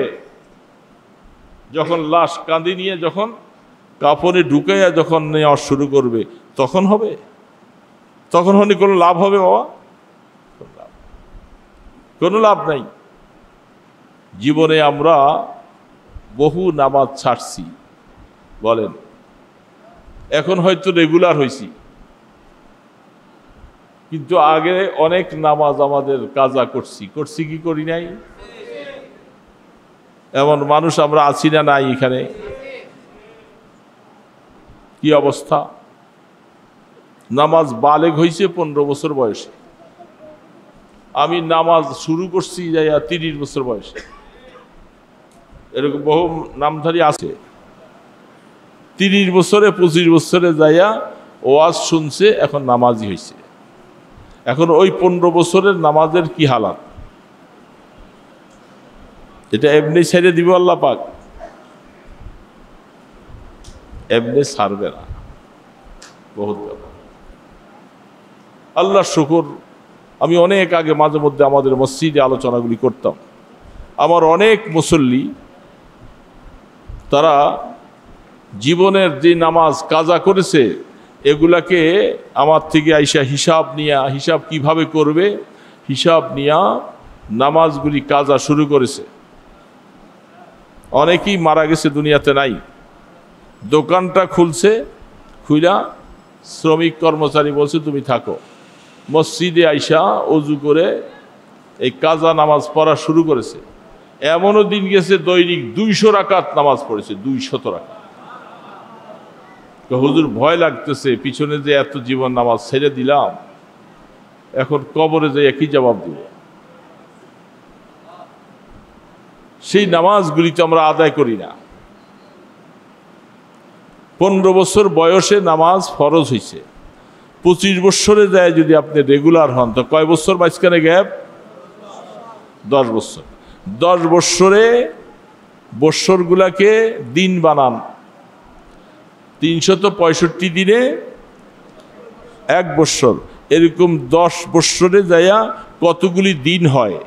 যখন লাশ কাঁদি নিয়ে যখন কাপড়ে ঢুকাইয়া যখন নেওয়া শুরু করবে তখন হবে? তখন হলে কোনো লাভ হবে বাবা? কোনো লাভ নাই। জীবনে আমরা বহু নামাজ ছাড়ছি, বলেন, এখন হয়তো রেগুলার হয়েছি, কিন্তু আগে অনেক নামাজ আমাদের কাজা করছি কি করি নাই? এমন মানুষ আমরা আছি না নাই এখানে? কি অবস্থা? নামাজ বালেগ হয়েছে 15 বছর বয়সে, আমি নামাজ শুরু করছি যাইয়া 30 বছর বয়সে, এরকম বহু নামধারী আছে। 30 বছরে 25 বছরে যাইয়া ওয়াজ শুনছে, এখন নামাজি হয়েছে। এখন ওই 15 বছরের নামাজের কি হালাত, এটা এমনি ছেড়ে দিব আল্লাহ পাক? এমনি ছাড়বে না। বহুত ব্যাপার। আল্লাহর শুকর, আমি অনেক আগে মাঝে মধ্যে আমাদের মসজিদে আলোচনাগুলি করতাম। আমার অনেক মুসল্লি তারা জীবনের যে নামাজ কাজা করেছে এগুলাকে আমার থেকে আইসা হিসাব কিভাবে করবে হিসাব নিয়া নামাজগুলি কাজা শুরু করেছে। অনেকেই মারা গেছে, দুনিয়াতে নাই। দোকানটা খুলছে, খুইলা শ্রমিক কর্মচারী বলছে তুমি থাকো। মসজিদে আইসা অজু করে এই কাজা নামাজ পড়া শুরু করেছে। এমনও দিন গেছে দৈনিক 200 রাকাত নামাজ পড়েছে, 200 রাকাত। হুজুর ভয় লাগতেছে, পিছনে যে এত জীবন নামাজ ছেড়ে দিলাম, এখন কবরে যে একই জবাব দিব। সেই নামাজগুলি তো আমরা আদায় করি না। 15 বছর বয়সে নামাজ ফরজ হয়েছে, 25 বছরে যায় যদি আপনি রেগুলার হন, তো কয় বছর মাঝখানে গ্যাপ? 10 বছর। 10 বছরে বৎসরগুলাকে দিন বানান, 365 দিনে 1 বৎসর। এরকম 10 বৎসরে যাইয়া কতগুলি দিন হয়,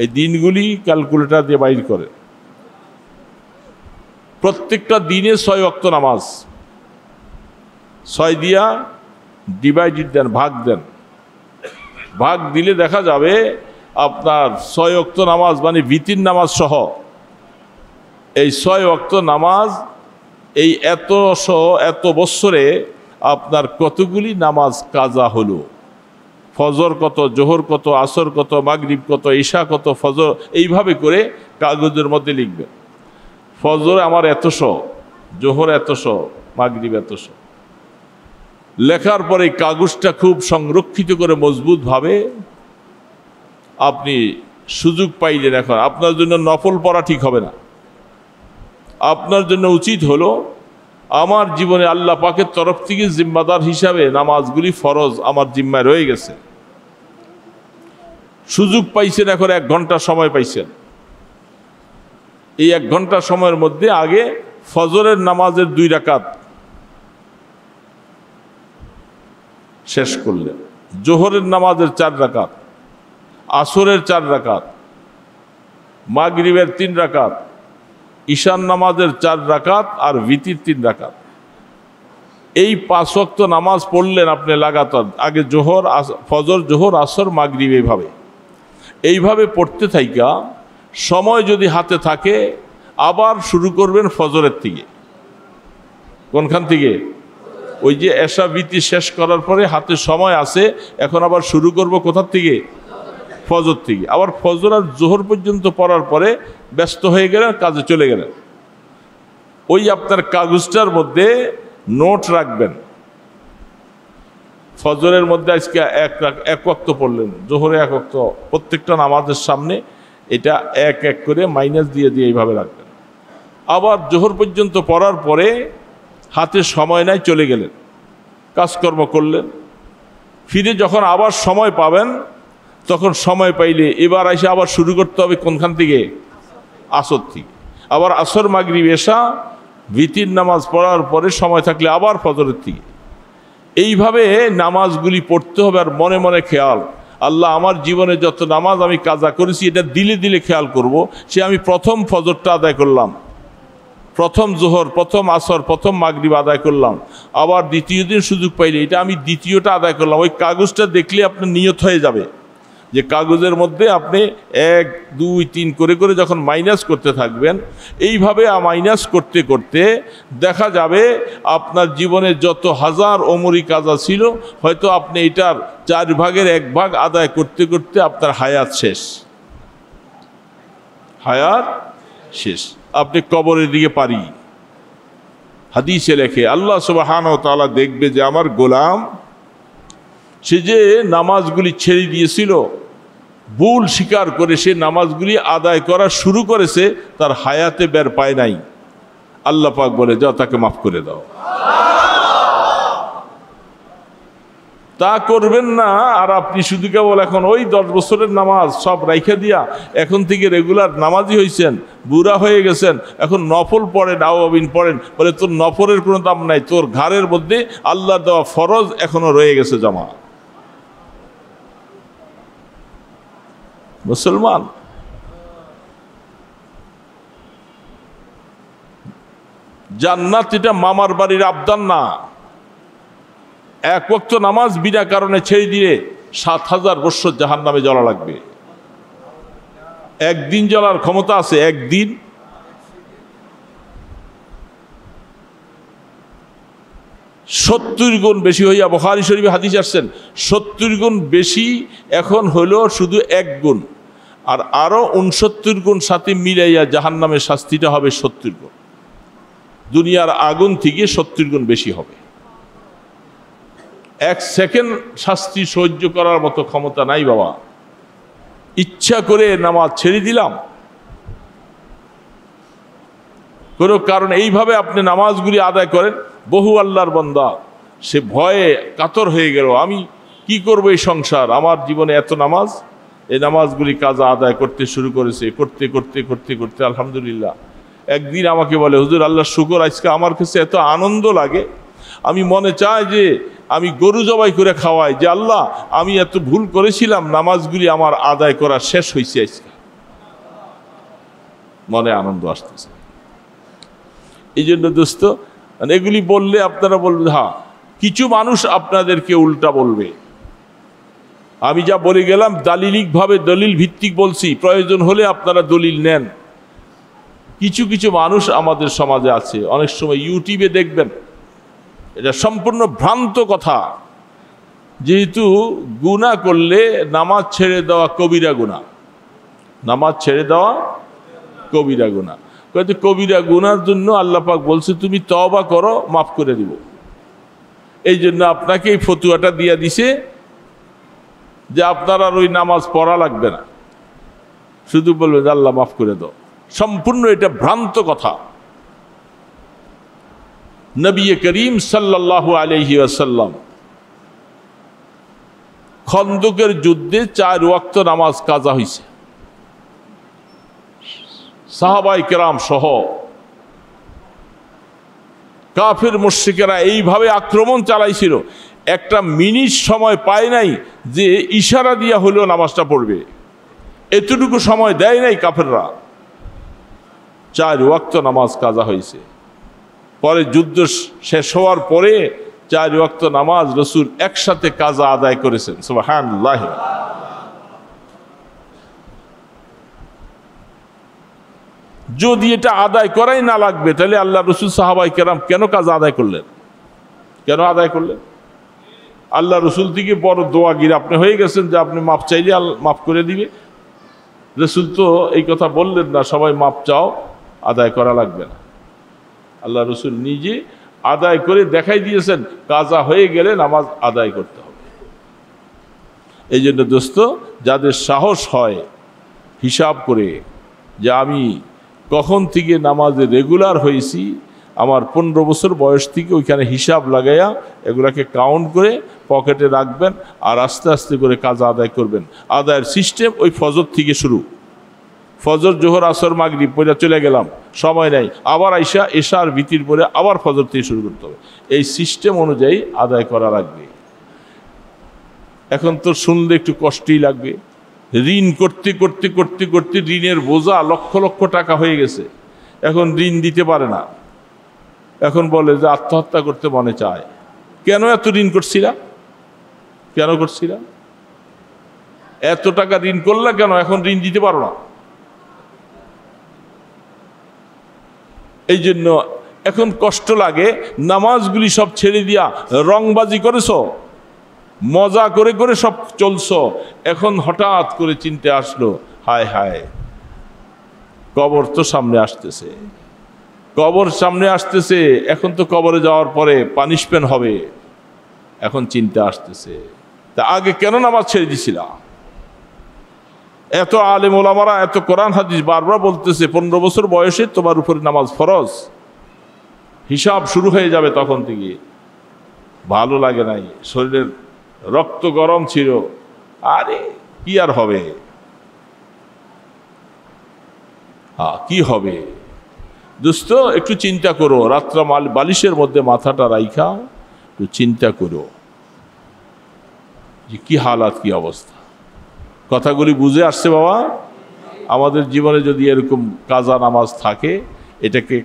এই দিনগুলি ক্যালকুলেটর দিয়ে বাইর করে। প্রত্যেকটা দিনে 6 ওয়াক্ত নামাজ, 6 দিয়া ডিভাইডেড দেন, ভাগ দেন। ভাগ দিলে দেখা যাবে আপনার 6 ওয়াক্ত নামাজ মানে ভিতির নামাজ সহ এই 6 ওয়াক্ত নামাজ এই এত বছরে আপনার কতগুলি নামাজ কাজা হলো। ফজর কত, জোহর কত, আসর কত, মাগরিব কত, ঈশা কত, ফজর, এইভাবে করে কাগজের মধ্যে লিখবেন। ফজর আমার এতশো, জোহর এতশো, মাগরিব এতশো। লেখার পরে কাগজটা খুব সংরক্ষিত করে মজবুতভাবে আপনি সুযোগ পাইলেন। এখন আপনার জন্য নফল পড়া ঠিক হবে না, আপনার জন্য উচিত হলো আমার জীবনে আল্লাহ পাকের তরফ থেকে জিম্মাদার হিসাবে নামাজগুলি ফরজ আমার জিম্মায় রয়ে গেছে। সুযোগ পাইছেন, এখন 1 ঘন্টা সময় পাইছেন। এই 1 ঘন্টা সময়ের মধ্যে আগে ফজরের নামাজের 2 রাকাত শেষ করলেন, জোহরের নামাজের 4 রাকাত, আসরের 4 রাকাত, মাগরিবের 3 রাকাত, ঈশান নামাজের 4 রাকাত আর ভিতির 3 রাকাত। এই 5 ওয়াক্ত নামাজ পড়লেন আপনি লাগাতার। আগে জোহর, ফজর, জোহর, আসর, মাগরিব, এইভাবে পড়তে থাইকা সময় যদি হাতে থাকে আবার শুরু করবেন ফজরের থেকে। কোনখান থেকে? ওই যে এশা ভিতি শেষ করার পরে হাতে সময় আছে, এখন আবার শুরু করব কোথার থেকে? ফজর থেকে। আবার ফজর আর জোহর পর্যন্ত পড়ার পরে ব্যস্ত হয়ে গেলেন, কাজে চলে গেলেন। ওই আপনার কাগজটার মধ্যে নোট রাখবেন। ফজরের মধ্যে আজকে 1 ওয়াক্ত পড়লেন, জোহরে 1 ওয়াক্ত, প্রত্যেকটা নামাজের সামনে এটা 1 করে মাইনাস দিয়ে এইভাবে রাখবেন। আবার জোহর পর্যন্ত পড়ার পরে হাতে সময় নাই, চলে গেলেন, কাজকর্ম করলেন। ফিরে যখন আবার সময় পাবেন, তখন সময় পাইলে এবার এসে আবার শুরু করতে হবে কোনখান থেকে? আসর থেকে। আবার আসর, মাগরিব, এশা, ভিতির নামাজ পড়ার পরে সময় থাকলে আবার ফজরের থেকে। এইভাবে নামাজগুলি পড়তে হবে। আর মনে মনে খেয়াল, আল্লাহ আমার জীবনে যত নামাজ আমি কাজা করেছি এটা দিলে দিলে খেয়াল করব। সে আমি প্রথম ফজরটা আদায় করলাম, প্রথম জোহর, প্রথম আসর, প্রথম মাগরিব আদায় করলাম, আবার দ্বিতীয় দিন সুযোগ পাইলে এটা আমি দ্বিতীয়টা আদায় করলাম। ওই কাগজটা দেখলে আপনার নিয়ত হয়ে যাবে যে কাগজের মধ্যে আপনি 1, 2, 3 করে করে যখন মাইনাস করতে থাকবেন, এইভাবে মাইনাস করতে করতে দেখা যাবে আপনার জীবনে যত হাজার ওমরি কাজা ছিল, হয়তো আপনি এটার 4 ভাগের 1 ভাগ আদায় করতে করতে আপনার হায়াত শেষ। হায়াত শেষ, আপনি কবরের দিকে পারি। হাদিসে লেখে আল্লাহ সুবহানাহু ওয়া তাআলা দেখবে যে আমার গোলাম সে যে নামাজগুলি ছেড়ে দিয়েছিল, ভুল স্বীকার করে সে নামাজগুলি আদায় করা শুরু করেছে, তার হায়াতে বের পায় নাই। আল্লাহ পাক বলে, যাও তাকে মাফ করে দাও। তা করবেন না। আর আপনি শুধু কেবল এখন ওই 10 বছরের নামাজ সব রাইখা দিয়া এখন থেকে রেগুলার নামাজি হয়েছেন, বুড়া হয়ে গেছেন, এখন নফল পড়েন, আওয়াবিন পড়েন, বলে তোর নফলের কোনো দাম নাই, তোর ঘরের মধ্যে আল্লাহর দেওয়া ফরজ এখনো রয়ে গেছে জমা। মুসলমান, জান্নাত এটা মামার বাড়ির আবদান না। এক ওয়াক্ত নামাজ বিনা কারণে ছেড়ে দিয়ে 7000 বছর জাহান্নামে জ্বলা লাগবে। একদিন জ্বলার ক্ষমতা আছে, একদিন। 70 গুণ বেশি হইয়া, বুখারী শরীফে হাদিস আসছেন, 70 গুণ বেশি এখন হলো শুধু 1 গুণ, আর আরো 69 গুণ সাথে মিলাইয়া জাহান্নামের শাস্তিটা হবে 70 গুণ। দুনিয়ার আগুন থেকে 70 গুণ বেশি হবে। 1 সেকেন্ড শাস্তি সহ্য করার মতো ক্ষমতা নাই বাবা। ইচ্ছা করে নামাজ ছেড়ে দিলাম কোনো কারণ, এইভাবে আপনি নামাজগুলি আদায় করেন। বহু আল্লাহর বান্দা সে ভয়ে কাতর হয়ে গেল, আমি কি করব এই সংসার, আমার জীবনে এত নামাজ। এই নামাজগুলি কাজা আদায় করতে শুরু করেছে, করতে করতে করতে করতে আলহামদুলিল্লাহ একদিন আমাকে বলে, হুজুর আল্লাহ শুকর, আজকে আমার কাছে এত আনন্দ লাগে, আমি মনে চাই যে আমি গরু জবাই করে খাওয়াই, যে আল্লাহ আমি এত ভুল করেছিলাম, নামাজগুলি আমার আদায় করা শেষ হয়েছে আজকে। মনে আনন্দ আসতেছে। এই জন্য দোস্ত, এগুলি বললে আপনারা বলবেন, হ্যাঁ কিছু মানুষ আপনাদেরকে উল্টা বলবে। আমি যা বলে গেলাম দালিলিকভাবে দলিল ভিত্তিক বলছি, প্রয়োজন হলে আপনারা দলিল নেন। কিছু কিছু মানুষ আমাদের সমাজে আছে, অনেক সময় ইউটিউবে দেখবেন, এটা সম্পূর্ণ ভ্রান্ত কথা, যেহেতু গুনাহ করলে নামাজ ছেড়ে দেওয়া কবিরা গুনাহ, নামাজ ছেড়ে দেওয়া কবিরা গুনাহ। কিন্তু কবিরা গুনার জন্য আল্লাহ পাক বলছে তুমি তওবা করো, মাফ করে দিব। এই জন্য আপনাকে এই ফতুয়াটা দিয়ে দিছে যে আপনার আর ওই নামাজ পড়া লাগবে না, শুধু বলবে যে আল্লাহ মাফ করে দাও। সম্পূর্ণ এটা ভ্রান্ত কথা। নবী করিম সাল্লাল্লাহু আলাইহি ওয়াসাল্লাম খন্দকের যুদ্ধে 4 ওয়াক্ত নামাজ কাজা হয়েছে। সাহাবায়ে কেরাম সহ কাফির মুশরিকেরা এইভাবে আক্রমণ চালাইছিল, একটা মিনিট সময় পায় নাই যে ইশারা দিয়া হলেও নামাজটা পড়বে, এতটুকু সময় দেয় নাই কাফেররা। 4 ওয়াক্ত নামাজ কাজা হয়েছে। পরে যুদ্ধ শেষ হওয়ার পরে 4 ওয়াক্ত নামাজ রাসূল একসাথে কাজা আদায় করেছেন। সুবহানাল্লাহ। যদি এটা আদায় করাই না লাগবে, তাহলে আল্লাহ রসুল সাহাবায়ে কেরাম কেন কাজা আদায় করলেন? কেন আদায় করলেন? আল্লাহ রসুল থেকে বড় দোয়াগির আপনি হয়ে গেছেন যে আপনি মাপ চাইলে মাফ করে দিবে। রসুল তো এই কথা বললেন না সবাই মাপ চাও, আদায় করা লাগবে না। আল্লাহ রসুল নিজে আদায় করে দেখাই দিয়েছেন, কাজা হয়ে গেলে নামাজ আদায় করতে হবে। এই জন্য দোস্ত, যাদের সাহস হয় হিসাব করে যে আমি কখন থেকে নামাজে রেগুলার হয়েছি, আমার 15 বছর বয়স থেকে ওইখানে হিসাব লাগাইয়া এগুলাকে কাউন্ট করে পকেটে রাখবেন, আর আস্তে আস্তে করে কাজ আদায় করবেন। আদায়ের সিস্টেম ওই ফজর থেকে শুরু। ফজর, জোহর, আসর, মাগরিব পড়ে চলে গেলাম, সময় নেই, আবার আইসা এশার ভিতির পরে আবার ফজর থেকে শুরু করতে হবে। এই সিস্টেম অনুযায়ী আদায় করা লাগবে। এখন তো শুনলে একটু কষ্টই লাগবে। ঋণ করতে করতে করতে করতে ঋণের বোঝা লক্ষ লক্ষ টাকা হয়ে গেছে, এখন ঋণ দিতে পারে না। এখন বলে যে আত্মহত্যা করতে মনে চায়। কেন এত ঋণ করছিলা? কেন করছিলা? এত টাকা ঋণ করলা কেন? এখন ঋণ দিতে পারো না। এই জন্য এখন কষ্ট লাগে। নামাজগুলি সব ছেড়ে দিয়া রংবাজি করেছ, মজা করে করে সব চলছ, এখন হঠাৎ করে চিন্তা আসলো, হায় হায় কবর তো সামনে আসতেছে, কবর সামনে আসতেছে, এখন তো কবরে যাওয়ার পরে পানিশমেন্ট হবে। এখন চিন্তা আসতেছে, তা আগে কেন নামাজ ছেড়ে দিছিলা? এত আলেম ওলামারা, এত কোরআন হাদিস বারবার বলতেছে 15 বছর বয়সে তোমার উপরে নামাজ ফরজ, হিসাব শুরু হয়ে যাবে তখন থেকে। ভালো লাগে নাই, শরীরের রক্ত গরম ছিল, আরে কি আর হবে, কি হবে? দোস্ত একটু চিন্তা করো, রাত্রা বালিশের মধ্যে মাথাটা রাইখা একটু চিন্তা করো যে কি হালাত, কি অবস্থা। কথাগুলি বুঝে আসছে বাবা? আমাদের জীবনে যদি এরকম কাজা নামাজ থাকে, এটাকে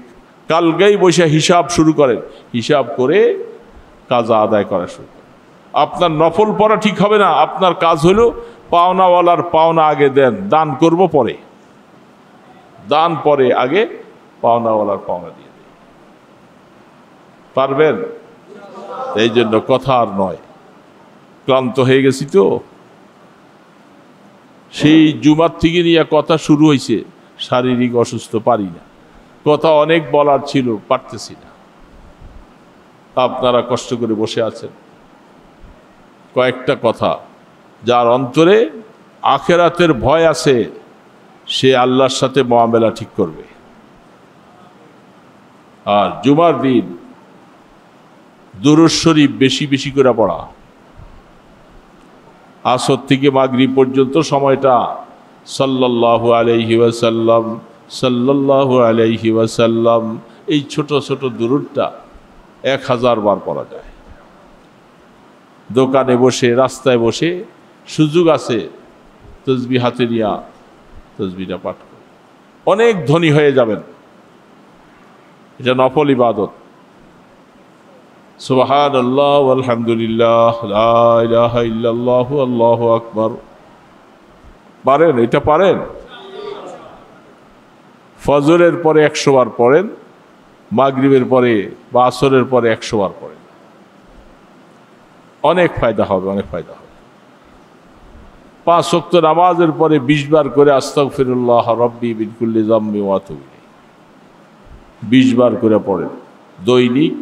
কালকেই বসে হিসাব শুরু করেন, হিসাব করে কাজা আদায় করা শুরু করেন। আপনার নফল পড়া ঠিক হবে না, আপনার কাজ হলো পাওনাওয়ালার পাওনা আগে দেন, দান করব পরে, দান পরে, আগে পাওনাওয়ালার পাওনা দিয়ে দেন। পারবেন? এই জন্য কথা আর নয়, ক্লান্ত হয়ে গেছি তো। সেই জুমার থেকে নিয়ে কথা শুরু হয়েছে, শারীরিক অসুস্থ, পারি না, কথা অনেক বলার ছিল, পারতেছি না। আপনারা কষ্ট করে বসে আছেন, কয়েকটা কথা, যার অন্তরে আখেরাতের ভয় আছে সে আল্লাহর সাথে মুআমেলা ঠিক করবে। আর জুমার দিন দুরূদ শরীফ বেশি বেশি করে পড়া, আসর থেকে মাগরিব পর্যন্ত সময়টা সাল্লাল্লাহু আলাইহি ওয়াসাল্লাম, সাল্লাল্লাহু আলাইহি ওয়াসাল্লাম, এই ছোট ছোট দুরূদটা 1000 বার পড়া যায়। দোকানে বসে, রাস্তায় বসে, সুযোগ আছে তসবিহ হাতে নিয়া তসবিহটা পাঠ করুন, অনেক ধনী হয়ে যাবেন। এটা নফল ইবাদত। সুবহানাল্লাহ আলহামদুলিল্লাহ লা ইলাহা ইল্লাল্লাহ আল্লাহু আকবার। পারেন? এটা পারেন? ফজরের পরে 100 বার পড়েন, মাগরিবের পরে বা আসরের পরে 100 বার পড়েন, অনেক ফায়দা হবে, অনেক ফায়দা হবে। 5 ওয়াক্ত নামাজের পরে 20 বার করে আস্তাগফিরুল্লাহ রাব্বি মিন কুল্লি যামবি ওয়া আতুবু ইলাইহি 20 বার করে পড়েন। দৈনিক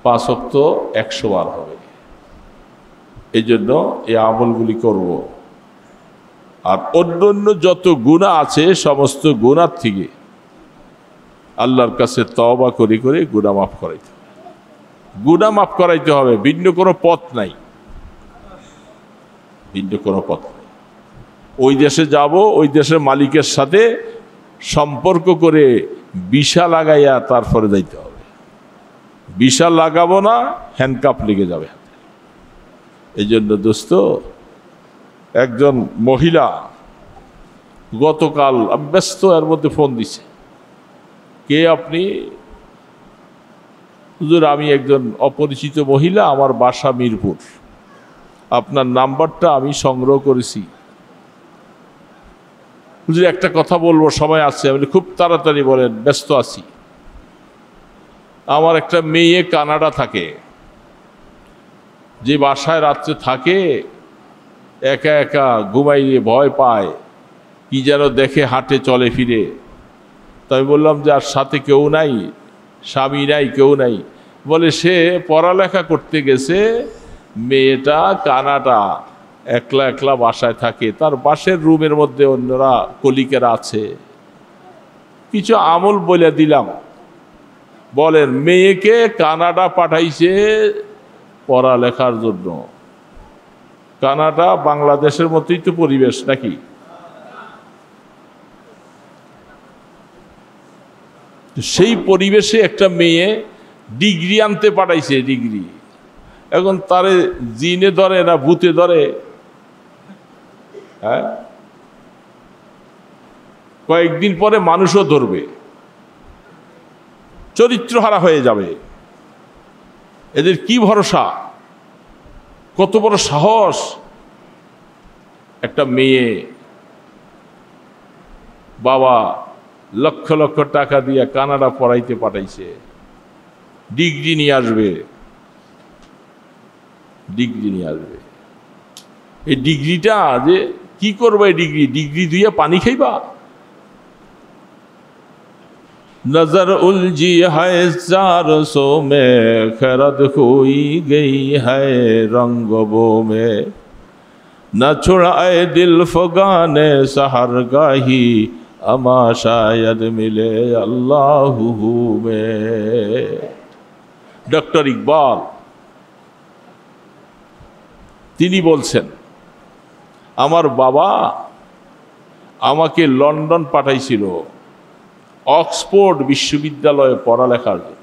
5 ওয়াক্ত 100 বার হবে। এই জন্য এই আমলগুলি করব। আর অন্যান্য যত গুনাহ আছে সমস্ত গুনাহ থেকে আল্লাহর কাছে তওবা করে করে গুনাহ মাফ করাইতে হবে, গুনাহ মাফ করাইতে হবে। ভিন্ন কোনো পথ নাই, ভিন্ন কোনো পথ নাই। ওই দেশে যাব, ওই দেশের মালিকের সাথে সম্পর্ক করে ভিসা লাগাইয়া তারপরে যাইতে হবে। ভিসা লাগাবো না, হ্যান্ডকাপ লেগে যাবে হাতে। এই জন্য দোস্ত, একজন মহিলা গতকাল, আমি ব্যস্ত, এর মধ্যে ফোন দিছে, কে আপনি? হুজুর আমি একজন অপরিচিত মহিলা, আমার বাসা মিরপুর, আপনার নাম্বারটা আমি সংগ্রহ করেছি, হুজুর একটা কথা বলবো, সময় আছে? আমি খুব তাড়াতাড়ি বলেন, ব্যস্ত আছি। আমার একটা মেয়ে কানাডা থাকে, যে বাসায় রাত্রে থাকে, একা একা ঘুমাইয়ে ভয় পায়, কি যেন দেখে, হাঁটে, চলে ফিরে। তো আমি বললাম যে আর সাথে কেউ নাই, স্বামী নাই, কেউ নাই? বলে সে পড়ালেখা করতে গেছে, মেয়েটা কানাডা, একলা একলা বাসায় থাকে, তার পাশের রুমের মধ্যে অন্যরা কলিকেরা আছে। কিছু আমল বলে দিলাম। বলেন, মেয়েকে কানাডা পাঠাইছে পড়ালেখার জন্য। কানাডা বাংলাদেশের মতোই তো পরিবেশ নাকি? সেই পরিবেশে একটা মেয়ে ডিগ্রি আনতে পাঠাইছে, ডিগ্রি। এখন তারে জিনে ধরে না ভূতে ধরে? হ্যাঁ, কয়েকদিন পরে মানুষও ধরবে, চরিত্রহারা হয়ে যাবে। এদের কি ভরসা, কত বড় সাহস! একটা মেয়ে, বাবা লক্ষ লক্ষ টাকা দিয়ে কানাডা পড়াইতে পাঠাইছে, ডিগ্রি নিয়ে আসবে, ডিগ্রি নিয়ে আসবে। এই ডিগ্রিটা যে কি করবে, ডিগ্রি ডিগ্রি দিয়ে পানি খাইবা? नजर उलझी है 400 में खरद खोई गई है रंगों में न छुड़ाए दिल फगाने सहरगाही अमा शायद मिले अल्लाहु में। ডক্টর ইকবাল তিনি বলছেন, আমার বাবা আমাকে লন্ডন পাঠাইছিল অক্সফোর্ড বিশ্ববিদ্যালয়ে পড়ালেখার জন্য।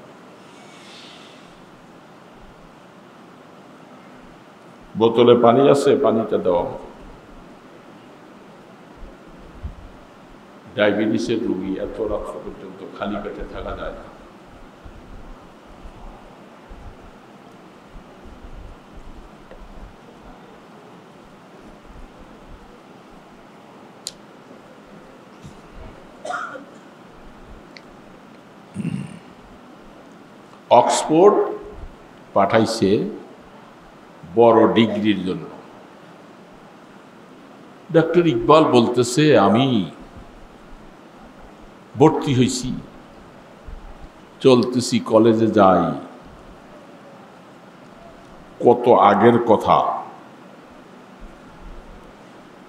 বোতলে পানি আছে, পানিটা দেওয়া হবে। ডায়াবেটিসের রোগী এত রাত্র পর্যন্ত খালি পেটে থাকা যায় না। অক্সফোর্ড পাঠাইছে বড় ডিগ্রির জন্য। ডক্টর ইকবাল বলতেছে, আমি ভর্তি হয়েছি, চলতেছি, কলেজে যাই, কত আগের কথা।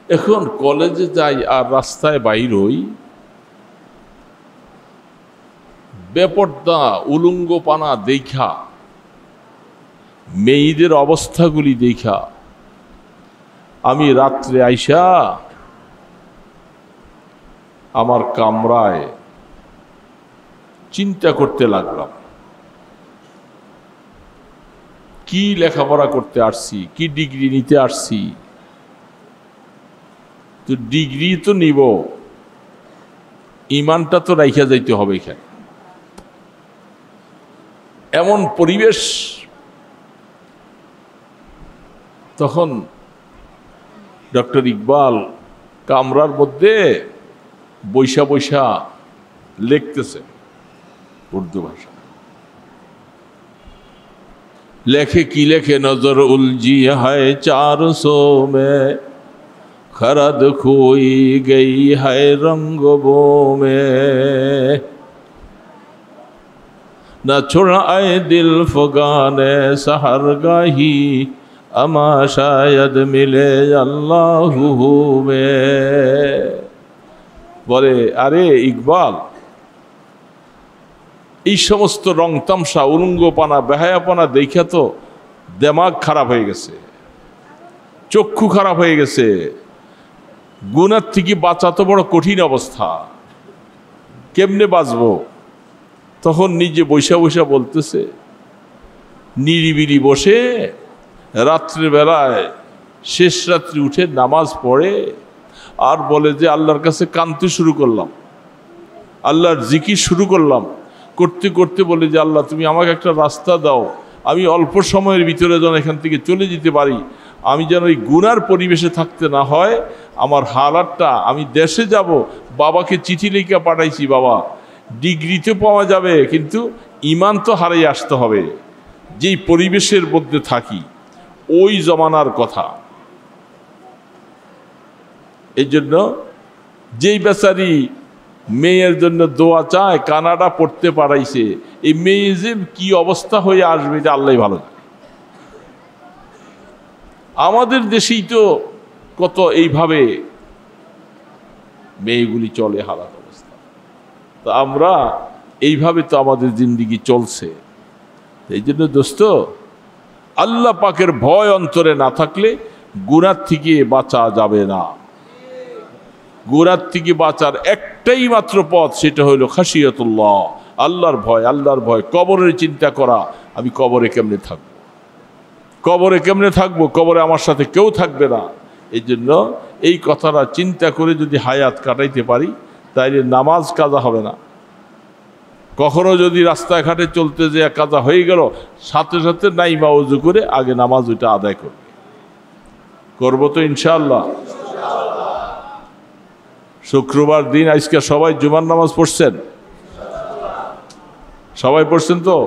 এখন কলেজে যাই আর রাস্তায় বাইর হই, বেপর্দা উলঙ্গপানা দেখা, মেয়েদের অবস্থাগুলি দেখা আমি রাত্রে আইসা আমার কামরায় চিন্তা করতে লাগলাম, কি লেখাপড়া করতে আসছি, কি ডিগ্রি নিতে আসছি। তো ডিগ্রি তো নিব, ইমানটা তো রাইখা যাইতে হবে এখানে। এমন পরিবেশ, তখন ডক্টর ইকবাল কামরার মধ্যে বৈশা বৈশা লিখতেছে উর্দু ভাষা। লেখে কি লেখে, নজর উলঝি হয় 400 में, खरद खोई गई है रंगों में, न छुड़ाए दिल फगाने सहरगाही अमा शायद मिले अल्लाहु में। বলে, আরে ইকবাল, এই সমস্ত রং তামসা, উলঙ্গপানা, বেহায়াপনা দেখা তো দেমাগ খারাপ হয়ে গেছে, চক্ষু খারাপ হয়ে গেছে। গুনার থেকে বাঁচা তো বড় কঠিন অবস্থা, কেমনে বাঁচবো? তখন নিজে বৈশা বৈশা বলতেছে, নিরিবিলি বসে রাত্রিবেলায় শেষ রাত্রি উঠে নামাজ পড়ে আর বলে যে আল্লাহর কাছে কাঁদতে শুরু করলাম, আল্লাহর জিকির শুরু করলাম। করতে করতে বলে যে আল্লাহ, তুমি আমাকে একটা রাস্তা দাও, আমি অল্প সময়ের ভিতরে যেন এখান থেকে চলে যেতে পারি, আমি যেন ওই গুনার পরিবেশে থাকতে না হয়। আমার হালাতটা, আমি দেশে যাব, বাবাকে চিঠি লিখে পাঠাইছি, বাবা ডিগ্রি তো পাওয়া যাবে, কিন্তু ইমান তো হারিয়ে আসতে হবে। যেই পরিবেশের মধ্যে থাকি, ওই জমানার কথা। এই জন্য যেই বেচারি মেয়ের জন্য দোয়া চায়, কানাডা পড়তে পারাইছে, এই মেয়ে যে কি অবস্থা হয়ে আসবে এটা আল্লাহ ভালো জানে। আমাদের দেশেই তো কত এইভাবে মেয়েগুলি চলে, হালাত অবস্থা। তো আমরা এইভাবে তো আমাদের জিন্দিগি চলছে। এই জন্য দোস্ত, আল্লাহ পাকের ভয় অন্তরে না থাকলে গুনার থেকে বাঁচা যাবে না। গুনার থেকে বাঁচার একটাই মাত্র পথ, সেটা হলো খাশিয়াতুল্লাহ, আল্লাহর ভয়। আল্লাহর ভয়, কবরের চিন্তা করা, আমি কবরে কেমনে থাকবো, কবরে কেমনে থাকবো, কবরে আমার সাথে কেউ থাকবে না। এই জন্য এই কথাটা চিন্তা করে যদি হায়াত কাটাইতে পারি, তাইলে নামাজ কাজা হবে না। কখনো যদি রাস্তাঘাটে চলতে যে কাজা হয়ে গেল, সাথে সাথে নাইমা ওযু করে আগে নামাজ ওইটা আদায় করবে। করবো তো ইনশাআল্লাহ। শুক্রবার দিন আজকে সবাই জুমার নামাজ পড়ছেন? সবাই পড়ছেন তো?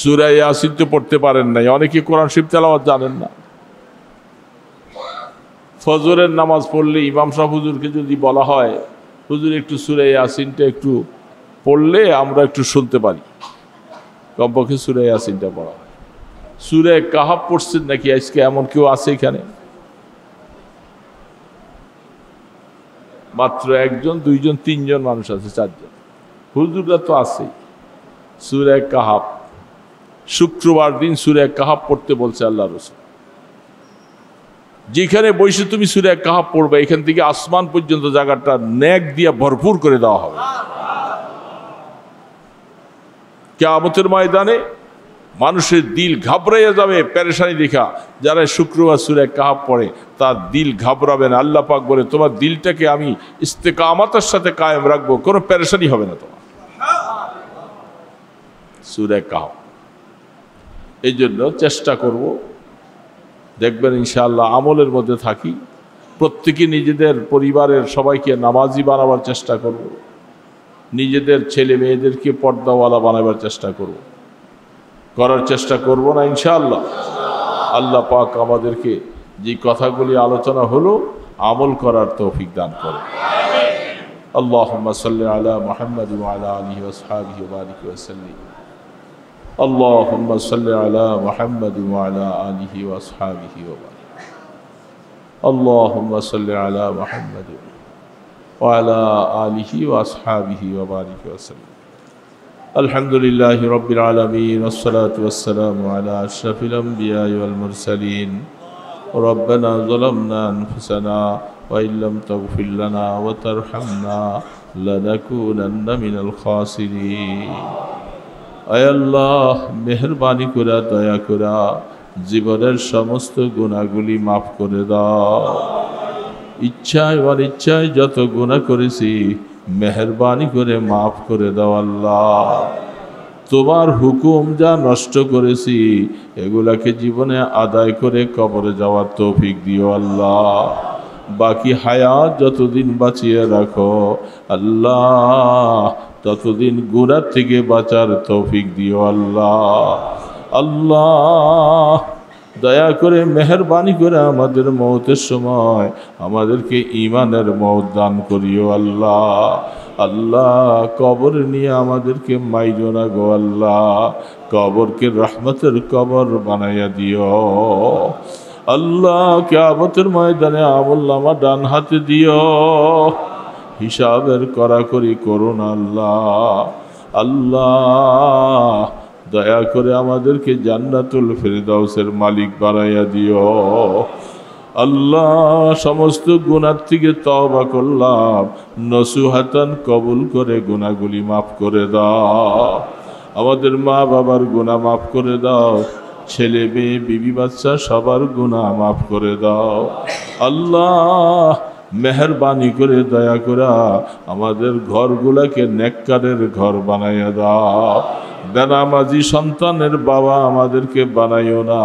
সূরা ইয়াসিন তো পড়তে পারেন নাই, অনেকে কোরআন শরীফ তেলাওয়াত জানেন না। ফজরের নামাজ পড়লে ইমাম সাহেব হুজুরকে যদি বলা হয়, হুজুর একটু সূরা ইয়াসিনটা একটু পড়লে আমরা একটু শুনতে পারি, কমপক্ষে সূরা ইয়াসিনটা পড়া হয়। সূরা কাহাফ পড়ছেন নাকি আজকে? এমন কেউ আছে এখানে? মাত্র একজন, দুইজন, তিনজন মানুষ আছে, চারজন। হুজুররা তো আছেই। সূরা কাহাফ শুক্রবার দিন সূরা কাহাফ পড়তে বলছে আল্লাহ রাসূল। যেখানে বসে তুমি সূরা কাহাফ পড়বে, এখান থেকে আসমান পর্যন্ত জায়গাটা নেক দিয়ে ভরপুর করে দেওয়া হবে। কিয়ামতের ময়দানে মানুষের দিল ঘাবড়াইয়া যাবে পেরেশানি দেখা। যারা শুক্রবার সূরা কাহাফ পড়ে তার দিল ঘাবড়াবে না। আল্লাহ পাক বলে, তোমার দিলটাকে আমি ইস্তেকামতের সাথে কায়েম রাখবো, কোনো পেরেশানি হবে না তোমার। সূরা কাহাফ এই জন্য চেষ্টা করব, দেখবেন ইনশাআল্লাহ আমলের মধ্যে থাকি। প্রত্যেকে নিজেদের পরিবারের সবাইকে নামাজি বানাবার চেষ্টা করব, নিজেদের ছেলে মেয়েদেরকে পর্দাওয়ালা বানাবার চেষ্টা করব, করার চেষ্টা করব না ইনশাআল্লাহ। আল্লাহ পাক আমাদেরকে যে কথাগুলি আলোচনা হলো আমল করার তৌফিক দান করে। আল্লাহুম্মা সাল্লি আলা মুহাম্মাদ ওয়া আলা আলিহি ওয়া আসহাবিহি ওয়া বারিক ওয়া সাল্লিম। আল্লাহুম্মা সাল্লি আলা মুহাম্মাদ ওয়া আলা আলিহি ওয়া আসহাবিহি ওয়া বারিক। আল্লাহুম্মা সাল্লি আলা মুহাম্মাদ ওয়া আলা আলিহি ওয়া আসহাবিহি ওয়া বারিক ওয়া সাল্লিম। আলহামদুলিল্লাহি রাব্বিল আলামিন ওয়াসসালাতু ওয়াসসালামু আলা আশরাফিল আমবিয়া ওয়াল মুরসালিন। রব্বানা যালামনা আনফুসানা ওয়া ইল্লাম তাগফির লানা ওয়া তারহামনা লানাকুনান্না মিনাল খাসিরিন। আয় আল্লাহ, মেহেরবানি করে দয়া করে জীবনের সমস্ত গুনাহগুলি মাফ করে দাও। ইচ্ছায় অনিচ্ছায় যত গুনাহ করেছি মেহেরবানি করে মাফ করে দাও আল্লাহ। তোমার হুকুম যা নষ্ট করেছি এগুলাকে জীবনে আদায় করে কবরে যাওয়ার তৌফিক দিও আল্লাহ। বাকি হায়াত যতদিন বাঁচিয়ে রাখো আল্লাহ, ততদিন গুনাহ থেকে বাঁচার তৌফিক দিও আল্লাহ। আল্লাহ দয়া করে মেহেরবানি করে আমাদের মওতের সময় আমাদেরকে ঈমানের মওত দান করিও আল্লাহ। আল্লাহ কবর নিয়ে আমাদেরকে মাইরো না গো আল্লাহ, কবরকে রহমতের কবর বানাইয়া দিও আল্লাহ। কিয়ামতের ময়দানে আমলনামা ডান হাতে দিও, হিসাবের কড়াকড়ি করো না আল্লাহ। আল্লাহ দয়া করে আমাদেরকে জান্নাতুল ফিরদাউসের মালিক বানাইয়া দিও আল্লাহ। সমস্ত গুনাহ থেকে তওবা করলাম, নসুহাতান কবুল করে গুনাহগুলি মাফ করে দাও। আমাদের মা বাবার গুনাহ মাফ করে দাও, ছেলে মেয়ে বিবি বাচ্চা সবার গুনাহ মাফ করে দাও আল্লাহ। মেহেরবানি করে দয়া করে আমাদের ঘরগুলাকে নেককারের ঘর বানাইয়া দাও। বেনামাজি সন্তানের বাবা আমাদেরকে বানাইও না,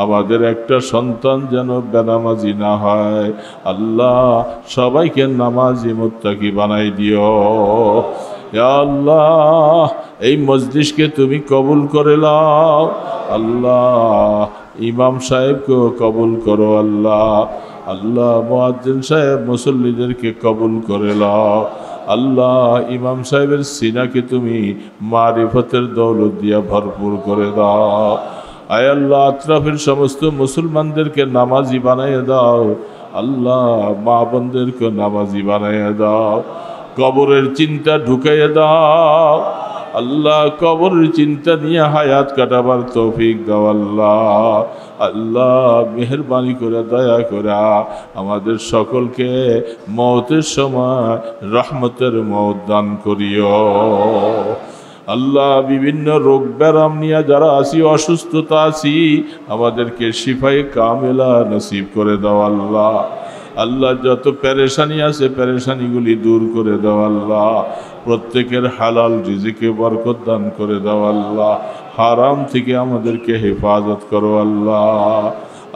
আমাদের একটা সন্তান যেন বেনামাজি না হয় আল্লাহ। সবাইকে নামাজি মুত্তাকি বানাই দিও ইয়া আল্লাহ। এই মজলিসকে তুমি কবুল করে নাও আল্লাহ। ইমাম সাহেবকেও কবুল করো আল্লাহ। আল্লাহ মুয়াজ্জিন সাহেব মুসল্লিদেরকে কবুল করে নাও আল্লাহ। ইমাম সাহেবের সিনাকে তুমি মারিফতের দৌলত দিয়া ভরপুর করে দাও। আয় আল্লাহ আত্রাফের সমস্ত মুসলমানদেরকে নামাজি বানাইয়া দাও আল্লাহ। মা বোনদেরকে নামাজি বানাইয়া দাও। কবরের চিন্তা ঢুকাইয়া দাও আল্লাহ। কবরের চিন্তা নিয়ে হায়াত কাটাবার তৌফিক দাও আল্লাহ। আল্লাহ মেহেরবানি করে দয়া করে আমাদের সকলকে মওতের সময় রহমতের মওত দান করিও আল্লাহ। বিভিন্ন রোগ ব্যারাম নিয়ে যারা আছি, অসুস্থতা আছি, আমাদেরকে শিফায়ে কামেলা নসিব করে দাও আল্লাহ। আল্লাহ যত পেরেশানি আছে পেরেশানিগুলি দূর করে দাও আল্লাহ। প্রত্যেকের হালাল রিজিকে বরকত দান করে দাও আল্লাহ। হারাম থেকে আমাদেরকে হেফাজত করো আল্লাহ।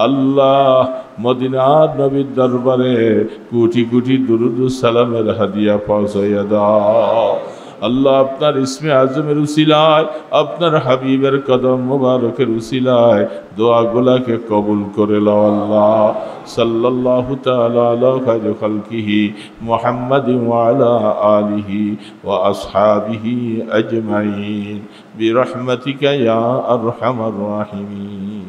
আল্লাহ মদিনার নবীর দরবারে কোটি কোটি দুরুদ সালামের হাদিয়া পৌঁছাইয়া দাও আল্লাহ আপনার ইসমে আজমের উসিলায়, আপনার হাবিবের কদম মুবারকের উসিলায় দোয়াগুলাকে কবুল করে লও আল্লাহ। সাল্লাল্লাহু তাআলা আলা খায়রি খালকিহি মুহাম্মাদিন ওয়া আলা আলিহি ওয়া আসহাবিহি আজমাইন বিরহমাতিকা ইয়া আরহামার রাহিমিন।